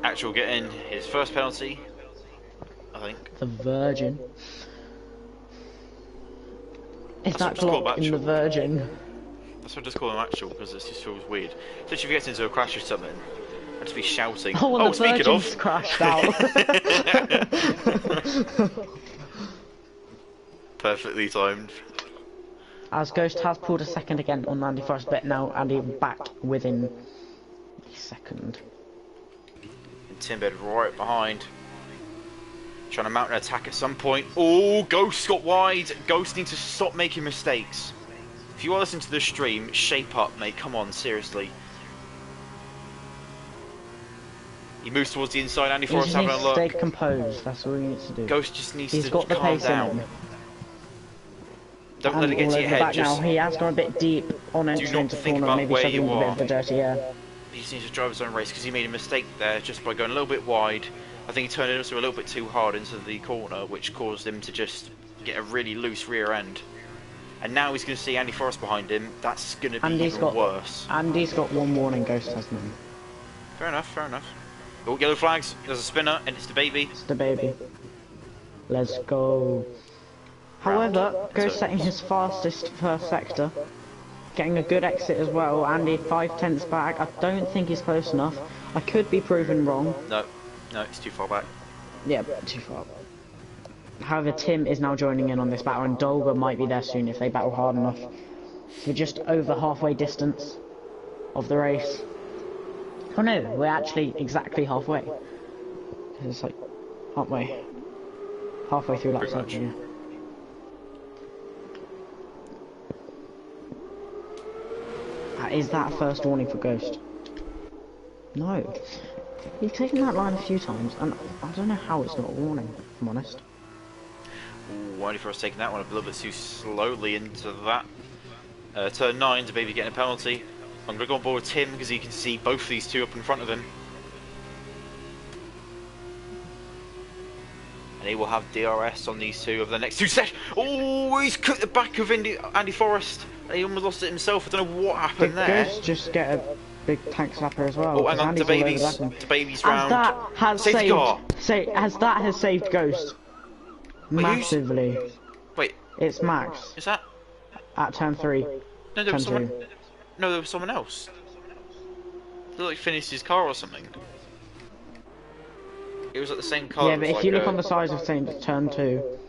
Actual getting his first penalty, I think. The Virgin. Is that just called Glock in the actual. Virgin? That's what I just call him actual, because it just feels weird. Especially if you get into a crash or something, and to be shouting. Oh, and the Speaking Virgin's of... crashed out. Perfectly timed. As Ghost has pulled a second again on Andy Forrest, but now Andy back within a second. And Timbed right behind. Trying to mount an attack at some point. Oh, Ghost got wide. Ghost needs to stop making mistakes. If you are listening to the stream, shape up, mate. Come on, seriously. He moves towards the inside. Andy He Forrest just having needs a to look. stay composed. That's all he needs to do. Ghost just needs He's to got the calm pace down. in him. Don't let it get all to over your the head. back Just now. He has gone a bit deep on entry not into think corner, about maybe where shoving you into a bit are. of the dirty air. he just needs to drive his own race because he made a mistake there just by going a little bit wide. I think he turned it also a little bit too hard into the corner, which caused him to just get a really loose rear end. And now he's going to see Andy Forrest behind him. That's going to be even worse. Andy's got one warning, Ghost has none. Fair enough, fair enough. Oh, yellow flags. There's a spinner, and it's the baby. It's the baby. Let's go. However, Ghost setting his fastest first sector. Getting a good exit as well. Andy 5/10 back. I don't think he's close enough. I could be proven wrong. No, it's too far back. Yeah, too far. However, Tim is now joining in on this battle, and Dolga might be there soon if they battle hard enough. We're just over halfway distance of the race. Oh no, we're actually exactly halfway. It's like, aren't we? Halfway through lap 7, yeah. Is that a first warning for Ghost? No. He's taken that line a few times, and I don't know how it's not a warning, if I'm honest. Ooh, Andy Forrest taking that one a little bit too slowly into that. Turn 9, the baby getting a penalty. I'm going to go on board with Tim because he can see both of these two up in front of him. And he will have DRS on these two over the next 2 sessions. Oh, he's cut the back of Andy Forrest. He almost lost it himself. I don't know what happened there. Ghost just get a big tank slapper as well. Oh, hang on, the baby's round. That has Safety car. that has saved Ghost massively. Wait, it's Max is that at turn 3. no? There was someone. No, there was someone else. They like finished his car or something. It was at the same car. Yeah, but if you look on the size of things, turn 2.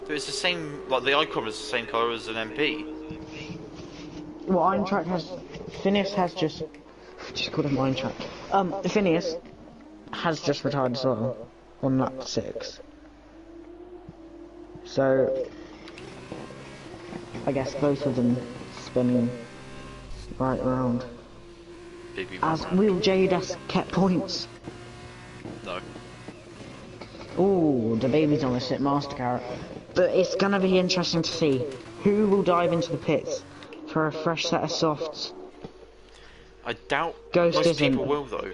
It's the same. Like the icon was the same colour as an MP. Well, Eintracht has. Phineas has just called him Eintracht. Phineas has just retired as well on lap 6. So I guess both of them spinning right around. As will Jadas kept points. No. Ooh, the baby's on a sit master carrot. But it's gonna be interesting to see who will dive into the pits for a fresh set of softs. I doubt Ghost most isn't. people will though.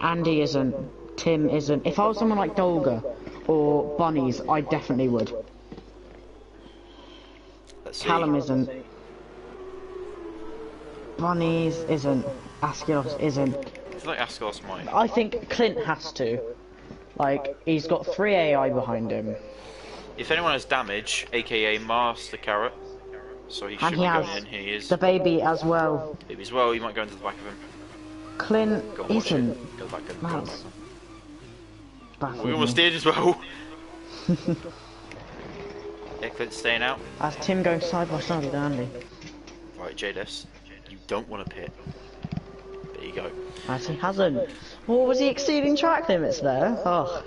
Andy isn't. Tim isn't. If I was someone like Dolga or Bunnies, I definitely would. Let's see. Callum isn't. Bunnies isn't. Askios isn't. I feel like Ascos might. I think Clint has to. Like, he's got 3 AI behind him. If anyone has damage, aka Master Carrot, so he should be going in. He is. The baby as well. Baby as well. He might go into the back of him. Clint Go and watch isn't. it. Go back. Go That's back. We almost did as well. Yeah, Clint's staying out. As Tim goes side by side with Andy. Right, JDS, you don't want to pit. There you go. As he hasn't. What was he exceeding track limits there? Oh.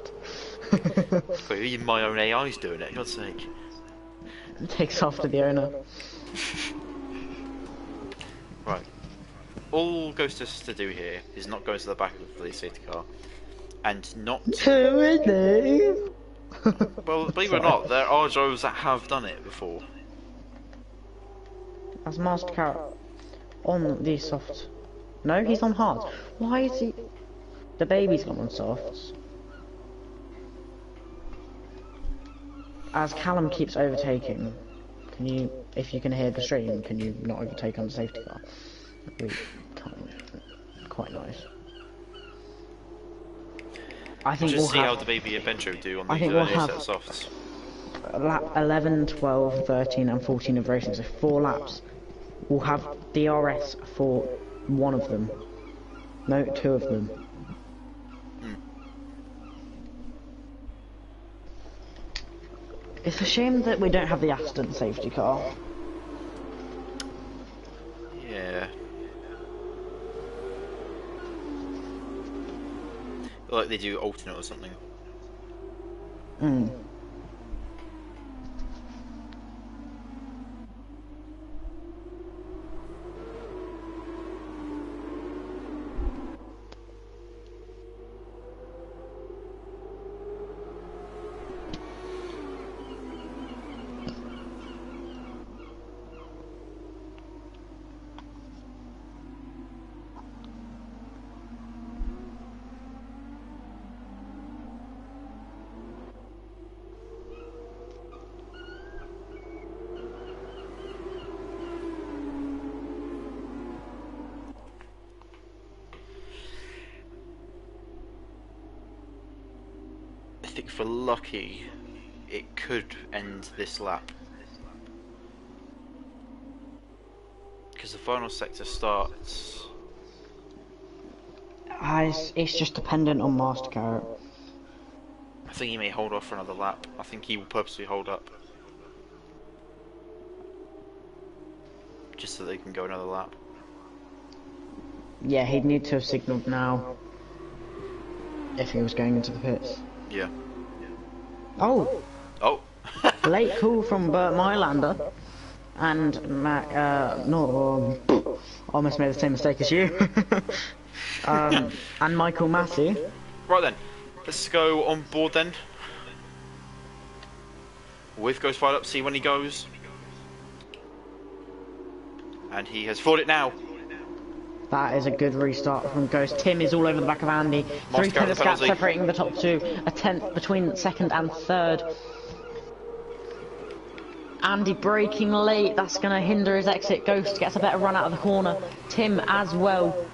Clearly, my own AI's doing it. God's sake. Takes after the owner. Right. All Ghost has to do here is not go into the back of the safety car, and not. Really? Well, believe it or not, there are drivers that have done it before. As Master Carrot on the soft. No, he's on hard. Why is he? The baby's gone on softs. As Callum keeps overtaking, can you, if you can hear the stream, can you not overtake on the safety car? We can't. Quite nice. I think Just we'll see have, how the baby and Bencho do on I the think we'll set have of softs. lap 11, 12, 13 and 14 of racing, so 4 laps. We'll have DRS for one of them. No, 2 of them. It's a shame that we don't have the accident safety car. Yeah. Like they do alternate or something. I think if we're lucky, it could end this lap. Because the final sector starts... It's just dependent on Master Carrot. I think he may hold off for another lap. I think he will purposely hold up. Just so they can go another lap. Yeah, he'd need to have signalled now. If he was going into the pits. Yeah. Oh! Oh! Late call from Bert Mylander. And Mac, almost made the same mistake as you. And Michael Massey. Right then, let's go on board then. With Ghost fired up, see when he goes. And he has fought it now. That is a good restart from Ghost. Tim is all over the back of Andy. 3 tenths gap separating the top 2. A tenth between second and third. Andy braking late. That's going to hinder his exit. Ghost gets a better run out of the corner. Tim as well.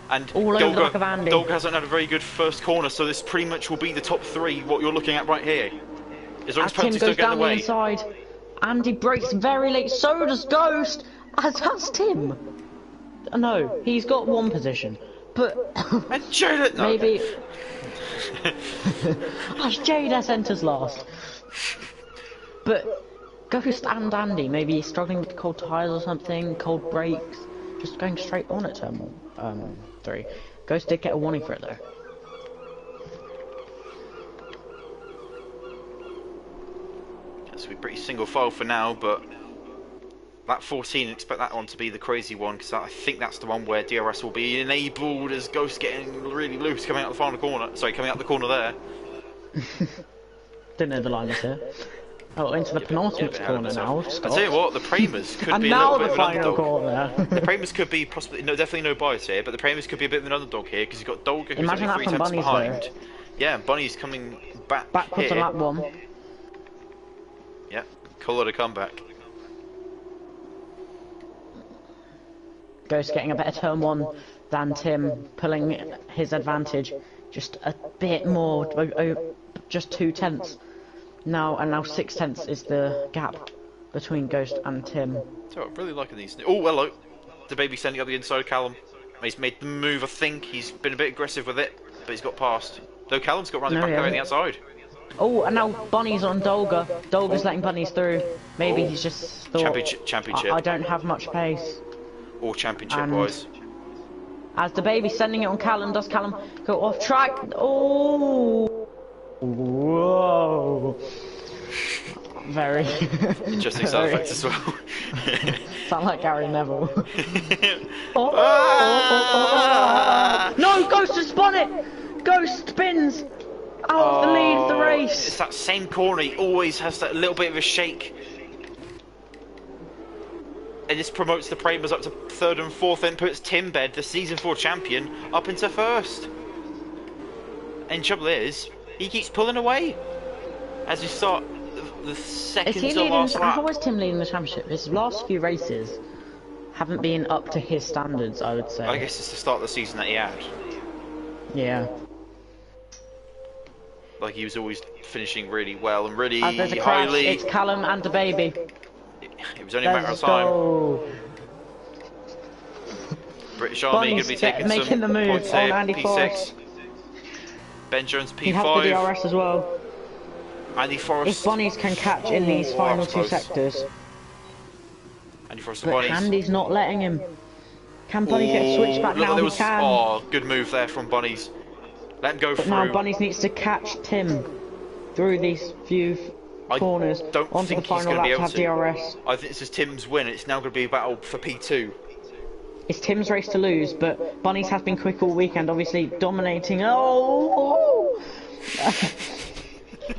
And all over the back of Andy. Dog hasn't had a very good first corner, so this pretty much will be the top 3, what you're looking at right here. As long as Tim goes down the inside. Andy brakes very late. So does Ghost. As has Tim. No, he's got 1 position. But and Jada, no, maybe as Jada enters last. But Ghost and Andy maybe struggling with cold tyres or something, cold brakes, just going straight on at turn 3. Ghost did get a warning for it though. It's be pretty single file for now, but that 14, expect that one to be the crazy one, because I think that's the one where DRS will be enabled as Ghost getting really loose coming out the final corner. Sorry, coming out the corner there. Didn't know the line was here. Oh, into the penultimate corner now. I tell you what, the Pramers could and be a little bit of an final underdog. Corner. The Pramers could be possibly, no, definitely no bias here, but the Pramers could be a bit of an underdog here because you've got Dolga who's Imagine only that 3 from tenths Bunny's behind. though. Yeah, Bunny's coming backwards here. on lap 1. Yeah, call it a comeback. Ghost getting a better turn 1 than Tim, pulling his advantage just a bit more, just 2 tenths. Now 6 tenths is the gap between Ghost and Tim. So I'm really liking these. Oh, hello. The baby standing up the inside, Callum. He's made the move, I think. He's been a bit aggressive with it, but he's got past. Though Callum's got around the back there on the outside. Oh, and now Bunny's on Dolga. Dolga's letting Bunny's through. Maybe he's just thought, Championship. I don't have much pace. Or championship-wise. As the baby's sending it on Callum, does Callum go off track? Oh! Whoa! Very interesting sound effects as well. Sound like Gary Neville. Oh. No, Ghost has spun it! Ghost spins out of the lead of the race. It's that same corner, he always has that little bit of a shake. And this promotes the Pramers up to 3rd and 4th and puts Timbed, the season 4 champion, up into 1st. And trouble is, he keeps pulling away as we start the second to last lap. How is Tim leading the championship? His last few races haven't been up to his standards, I would say. I guess it's the start of the season that he had. Yeah. like he was always finishing really well and really As there's a crash, highly. it's Callum and the baby. It was only a matter of time. British Army going to be taking making some the move points on here. Andy P6. Forrest. Ben Jones P5. He has the DRS as well. Andy Forrest. If Bunnies can catch in these final 2 sectors. Andy Forrest But Bunnies. Handy's not letting him. Can Bunnies get switched back now? He can. Oh, good move there from Bunnies. Let him go but through. Now Bunnies needs to catch Tim through these few corners onto the final lap to have DRS. I think this is Tim's win. It's now going to be a battle for P2. It's Tim's race to lose, but Bunnies has been quick all weekend, obviously dominating. Oh!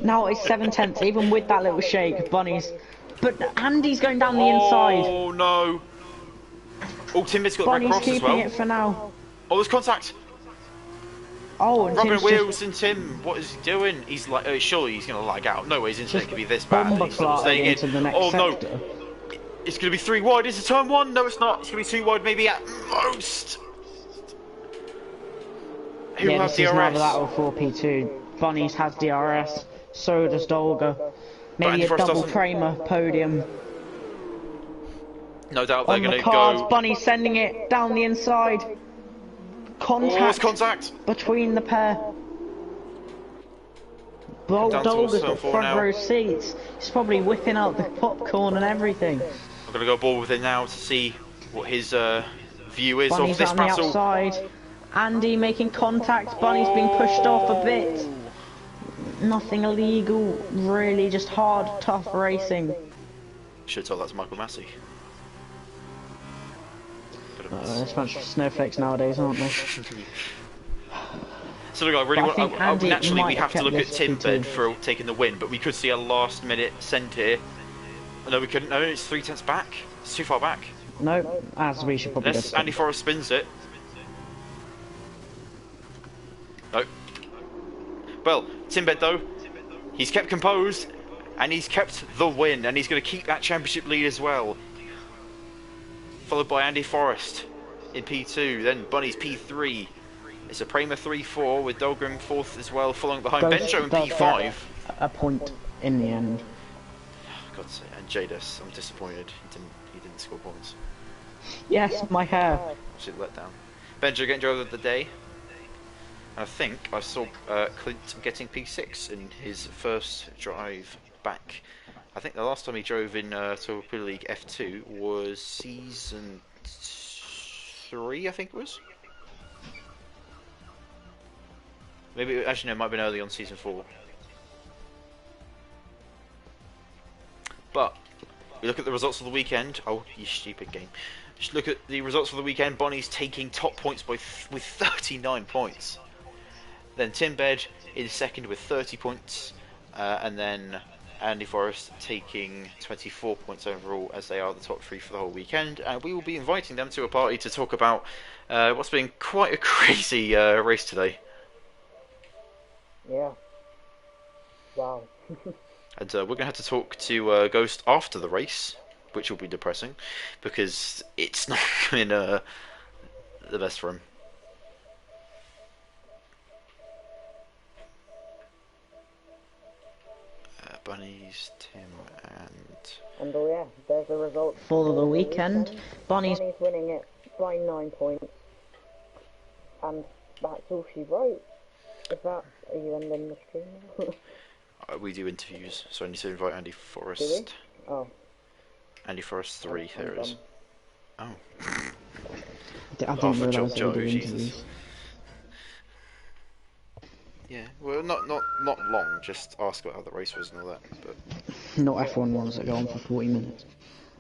Now it's 7/10, even with that little shake, Bunnies. But Andy's going down the inside. Oh no! Oh, Timbit's got Bunnies the red cross as well. keeping it for now. Oh, there's contact. Oh, and Rubbing Tim's wheels and Tim, what is he doing? He's like, surely he's going to lag out. No way his internet could be this bad. bomber He's still staying into the next oh sector. no! It's going to be 3 wide. Is it turn 1? No, it's not. It's going to be 2 wide, maybe at most. Who Yeah, has this is neither DRS? that or 4P2. Bunnies has DRS, so does Dolga. Maybe Andy a Forrest double doesn't. Kramer podium. No doubt they're On going the to cards, go. Bunny sending it down the inside. Oh, it's Contact contact. between the pair. Down towards Dolga's turn got 4 front now. row seats. He's probably whipping out the popcorn and everything. I'm going to go ball with it now to see what his view is Bunny's of this on the battle. outside. Andy making contact. Bunny's been pushed off a bit. Nothing illegal, really, just hard, tough racing. Should have told that to Michael Massey. There's a bunch of snowflakes nowadays, aren't there? So look, I really But I want. think I Andy naturally, we might have to have look at kept this Timbed P2. for taking the win, but we could see a last-minute send here. No, we couldn't. No, it's 3/10 back. It's too far back. No, as we should probably Unless go. Andy Forrest spins it. No. Well, Timbed though, he's kept composed, and he's kept the win, and he's going to keep that championship lead as well. Followed by Andy Forrest in P2, then Bunny's P3. It's a Prema 3-4 with Dolgrim 4th as well, following behind Benjo in P5. A point in the end. God's sake, and Jadis, I'm disappointed. He didn't score points. Yes, my hair. Absolute letdown. Benjo getting driver of the day. I think I saw Clint getting P6 in his first drive back. I think the last time he drove in Torpedo League F2 was season 3, I think it was. Maybe, actually no, it might have been early on season 4. But, we look at the results of the weekend. Oh, you stupid game. Just look at the results of the weekend. Bonnie's taking top points with 39 points. Then Timbed in second with 30 points. And then Andy Forrest taking 24 points overall, as they are the top 3 for the whole weekend. And we will be inviting them to a party to talk about what's been quite a crazy race today. Yeah. Wow. And we're going to have to talk to Ghost after the race, which will be depressing, because it's not been the best for him. Bunnies, Tim, And oh yeah, there's the result. For the weekend, Bunny's Bunny's winning it by 9 points. And that's all she wrote. Is that, are you ending the stream now? we do interviews, so I need to invite Andy Do we? Forrest. Oh. Andy Forrest 3, there it is. Oh. I Oh, didn't for realise Joe, they were doing Jesus. interviews. Yeah, well, not long. Just ask about how the race was and all that. But Not F1 ones that go on for 40 minutes.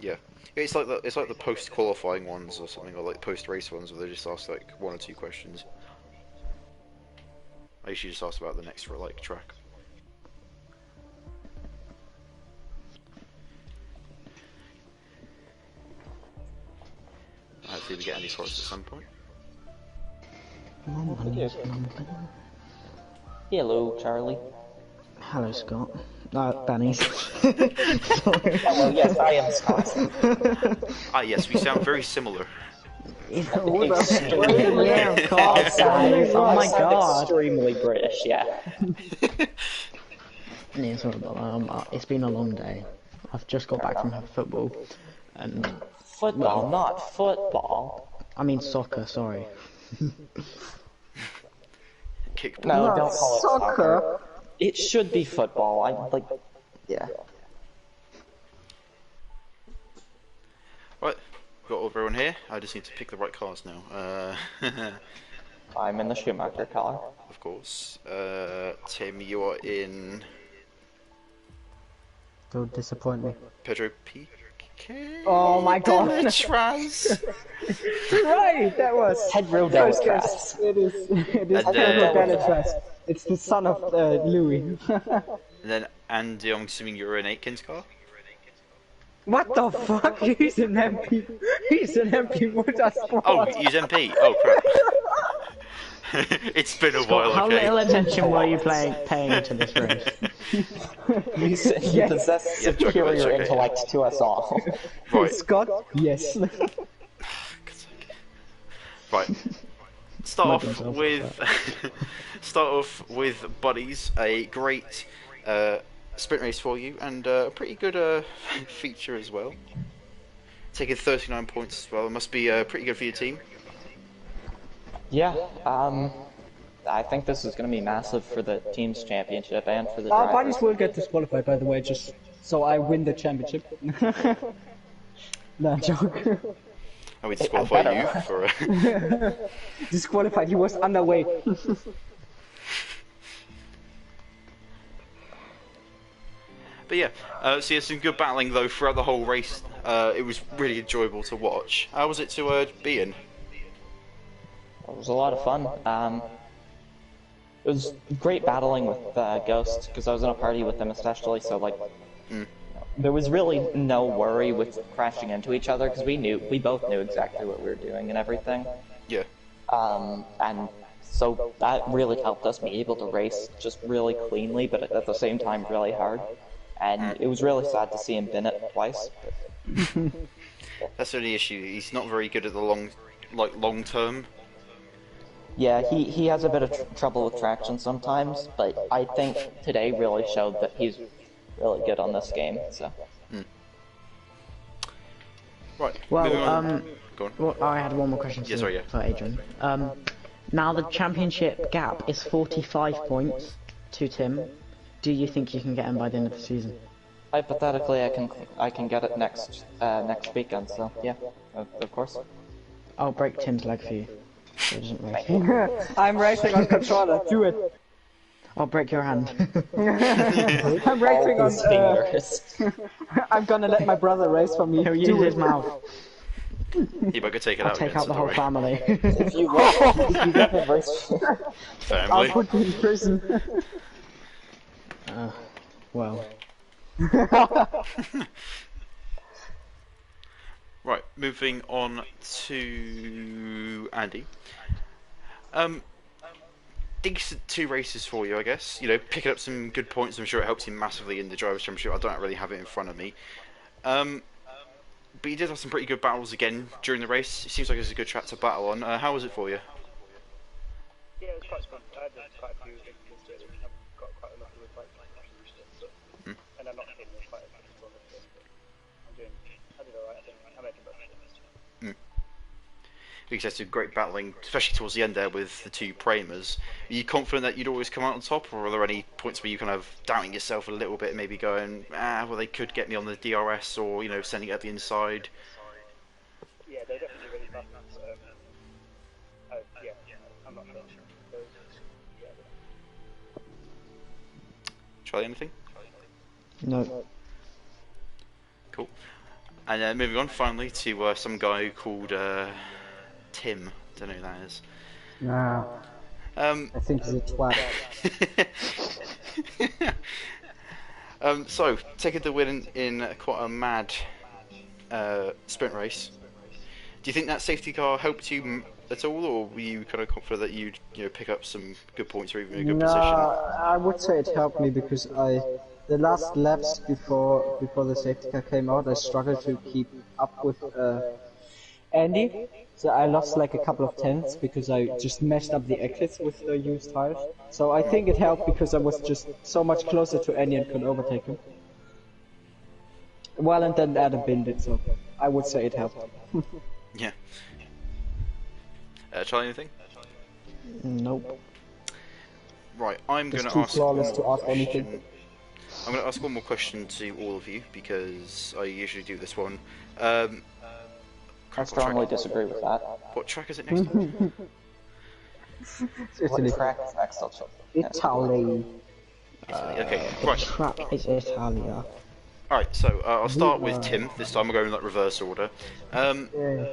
yeah, it's like the post qualifying ones or something, or like post race ones where they just ask like 1 or 2 questions. I usually just ask about the next track. Hopefully we get Andy Forrest at some point. Hello, Charlie. Hello, Scott. Danny's. Hello, yes, I am Scott. Ah yes, we sound very similar. Yeah, of course, guys. Oh my god. Extremely British, yeah. Yeah, sorry about that. It's been a long day. I've just got back from football, and Football, not football. I mean soccer. Sorry. Kickball. No, don't call it soccer. It should be football. Yeah. Right, got everyone here. I just need to pick the right cars now. I'm in the Schumacher car. Of course. Tim, you are in Don't disappoint me. Pedro P. Oh my god! Traz. Right, that was. Pedro First Delacraz. guess. It is And Pedro then- Delacraz. It's the son of Louis. And then Andy, I'm assuming you're in Aitken's car? What the fuck? He's an MP. He's an MP Motorsport. Oh, use MP. Oh, crap. It's been a while, How okay. little attention were you paying to this race? You possess Yeah, superior okay. intellect to us all. Right, Scott? Yes. right. Start off myself with start off with Buddies, a great sprint race for you, and a pretty good feature as well. Taking 39 points as well. It must be pretty good for your team. Yeah, I think this is going to be massive for the team's championship and for the Our drivers. buddies will get disqualified, by the way, just so I win the championship. No, joke. I would disqualify better. you for. Disqualified, he was underweight. But yeah, so yeah, some good battling though throughout the whole race. It was really enjoyable to watch. How was it to be in? It was a lot of fun. It was great battling with Ghost, because I was in a party with him especially, so like, there was really no worry with crashing into each other, because we both knew exactly what we were doing and everything. Yeah. And so that really helped us be able to race just really cleanly, but at the same time really hard. And it was really sad to see him bin it twice. But That's the only issue. He's not very good at the long term. yeah, he has a bit of trouble with traction sometimes, but I think today really showed that he's really good on this game. So Right. Well, moving on. Go on. Well, I had one more question Yeah, sorry, yeah. for Adrian. Now the championship gap is 45 points to Tim. Do you think you can get him by the end of the season? hypothetically, I can get it next weekend. So yeah, of course. I'll break Tim's leg for you. So he doesn't race. I'm racing on controller, do it. I'll break your hand. I'm racing All on. his fingers. I'm gonna let my brother race for me. He'll use Do his it. mouth. He might go take it I'll out. take again, out the so whole don't family. If you let him race. worry. I'll Family. put you in prison. Well, Right, moving on to Andy. Decent 2 races for you, I guess. You know, picking up some good points. I'm sure it helps you massively in the Drivers' Championship. I don't really have it in front of me. But you did have some pretty good battles again during the race. It seems like it's a good track to battle on. How was it for you? Yeah, it was quite fun. I had quite a few big things to do. I've got quite a lot of like crashes and stuff. And I'm not hitting quite a few people on this thing. I did alright, I think. I'm making better. You said some great battling, especially towards the end there with the 2 Pramers. Are you confident that you'd always come out on top, or are there any points where you kind of doubting yourself a little bit, maybe going, well, they could get me on the DRS, or, you know, sending it up the inside? Yeah, they're definitely really fun. So, yeah, I'm not sure. So, yeah. Charlie, anything? no. Cool. And moving on, finally, to some guy called Tim. Don't know who that is. Nah, I think he's a twat. So, taking the win in quite a mad sprint race. Do you think that safety car helped you at all, or were you kind of confident that you'd pick up some good points or even a good No, position? I would say it helped me because the last laps before the safety car came out, I struggled to keep up with Andy. So I lost like a couple of tenths because I just messed up the exits with the used tires. So I think it helped because I was just so much closer to Andy and could overtake him. Well, and then Adam binned it, so I would say it helped. Yeah. Try anything? Nope. Right, I'm going It's to too ask flawless one to more ask question. anything. I'm going to ask one more question to all of you because I usually do this one. I strongly disagree with that. What track is it next to? Italy. What track is next to Italy. Okay, right. Track is Italia. Alright, so I'll start with Tim. This time we're going in like reverse order. Yeah.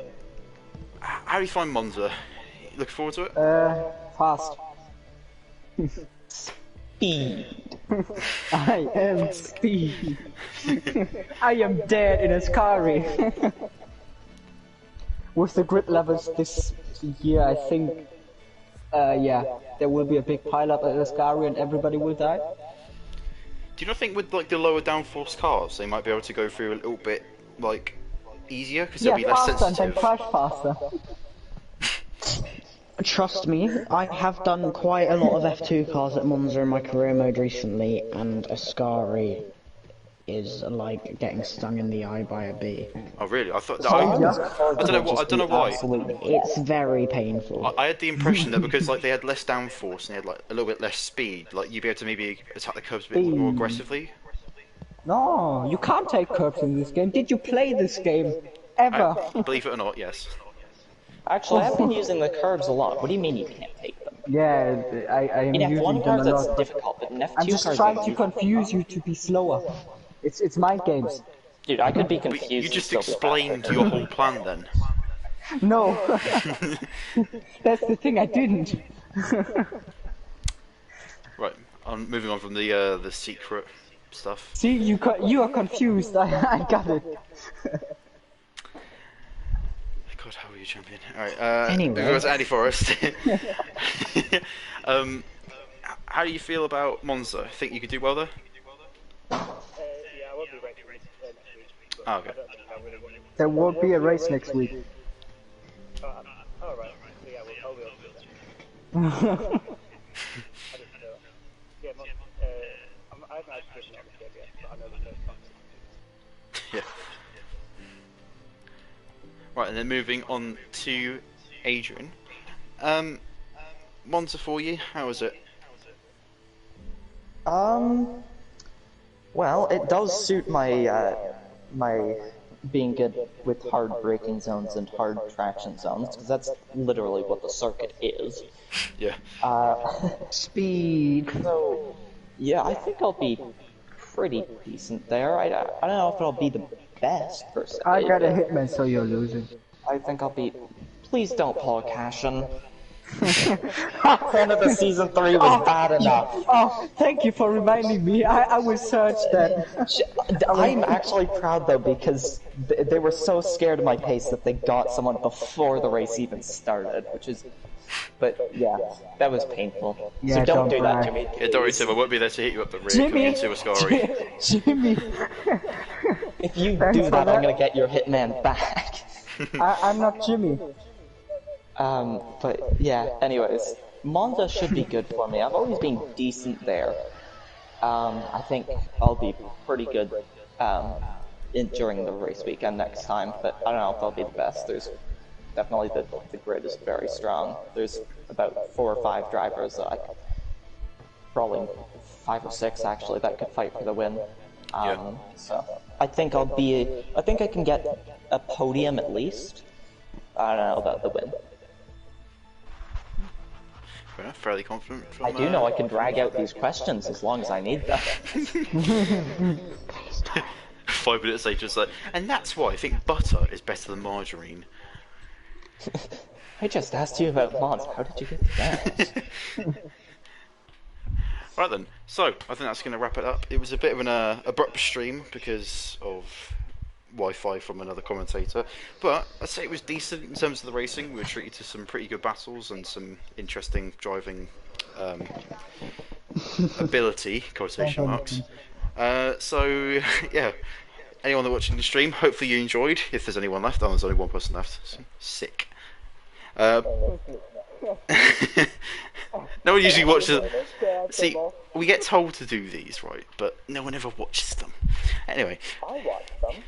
How do you find Monza? Looking forward to it? Fast. Speed. I am speed. I am dead in a Ascari. With the grip levels this year, I think, yeah, there will be a big pileup at Ascari and everybody will die. Do you not think with like the lower downforce cars, they might be able to go through a little bit like easier because they'll Yeah, be less faster and then sensitive? crash faster. Trust me, I have done quite a lot of F2 cars at Monza in my career mode recently, and Ascari is like getting stung in the eye by a bee. Oh really? I thought that Oh, yeah. I don't know what. I don't know why. Absolutely. It's very painful. I had the impression that because like they had less downforce and they had like a little bit less speed, like you'd be able to maybe attack the curbs a bit more aggressively. No, you can't take curbs in this game. Did you play this game? Ever? Believe it or not, yes. Actually, I've been using the curbs a lot. What do you mean you can't take them? Yeah, I am In using F1 them cars, a that's lot. difficult, but in F2 I'm just cars, trying you to confuse you to be slower. It's mind games. Dude, I could be But confused. you and just still be explained faster. your whole plan then. No, that's the thing. I didn't. Right, I'm moving on from the secret stuff. See, you are confused. I got it. God, how are you champion? Alright, Anyway. moving on to Andy Forrest. How do you feel about Monza? Think you could do well there? Yeah, I won't be ready next week. But Oh, okay. I don't think I really want to. There won't be a race next week. Alright. So yeah, I'll be able to do that. I didn't know. Yeah, I haven't actually written on the game yet, but I know the first time. Yeah. Right, and then moving on to Adrian. Monza for you, how was it? Well, it does suit my my being good with hard braking zones and hard traction zones, because that's literally what the circuit is. Yeah. Speed. So, yeah, I think I'll be pretty decent there. I don't know if I'll be the best per se. I got a but hitman, so you're losing. I think I'll be. Please don't Paul Cashin. Canada Season 3 was bad enough. Oh, thank you for reminding me. I will search that. I'm actually proud though, because they were so scared of my pace that they got someone before the race even started, which is. But yeah, that was painful. Yeah, so don't don't do that, brag. Jimmy. Yeah, don't worry, Tim, I won't be there to hit you up the rear coming Jimmy, into Ascari. Jimmy, If you Thanks do for that, that. I'm gonna get your hitman back. I'm not Jimmy. But yeah, anyways, Monza should be good for me. I've always been decent there. I think I'll be pretty good during the race weekend next time, but I don't know if I'll be the best. There's definitely the grid is very strong. There's about 4 or 5 drivers, probably 5 or 6 actually, that could fight for the win. Yeah. So I think I think I can get a podium at least. I don't know about the win. Fair enough, fairly confident. From, I do know I can drag out these questions as long as I need them. 5 minutes later, it's like, and that's why I think butter is better than margarine. I just asked you about Mons. How did you get to that? Right then, so I think that's going to wrap it up. It was a bit of an abrupt stream because of Wi-Fi from another commentator, but I'd say it was decent in terms of the racing. We were treated to some pretty good battles and some interesting driving ability, quotation marks. So yeah, anyone that watching the stream, hopefully you enjoyed. If there's anyone left, oh, there's only one person left. So, sick. No one usually watches them. See, we get told to do these, right? But no one ever watches them. Anyway. I watch them.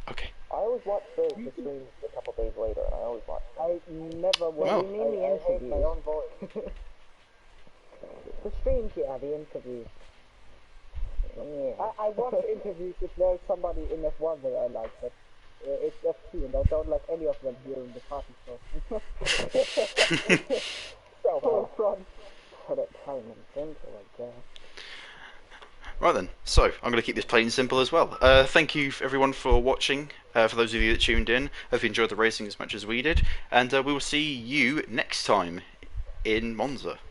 Okay. I always watch the streams a couple days later, and I always watch. I never watch. Well. You mean the interviews? My own voice. The streams, yeah, the interviews. Yeah. I watch interviews if there's somebody in F1 that I like, but it's F2 and I don't like any of them here in the party, so. So fun. Put it plain and simple, I guess. Right then, so I'm going to keep this plain and simple as well. Thank you everyone for watching, for those of you that tuned in. Hope you enjoyed the racing as much as we did, and we will see you next time in Monza.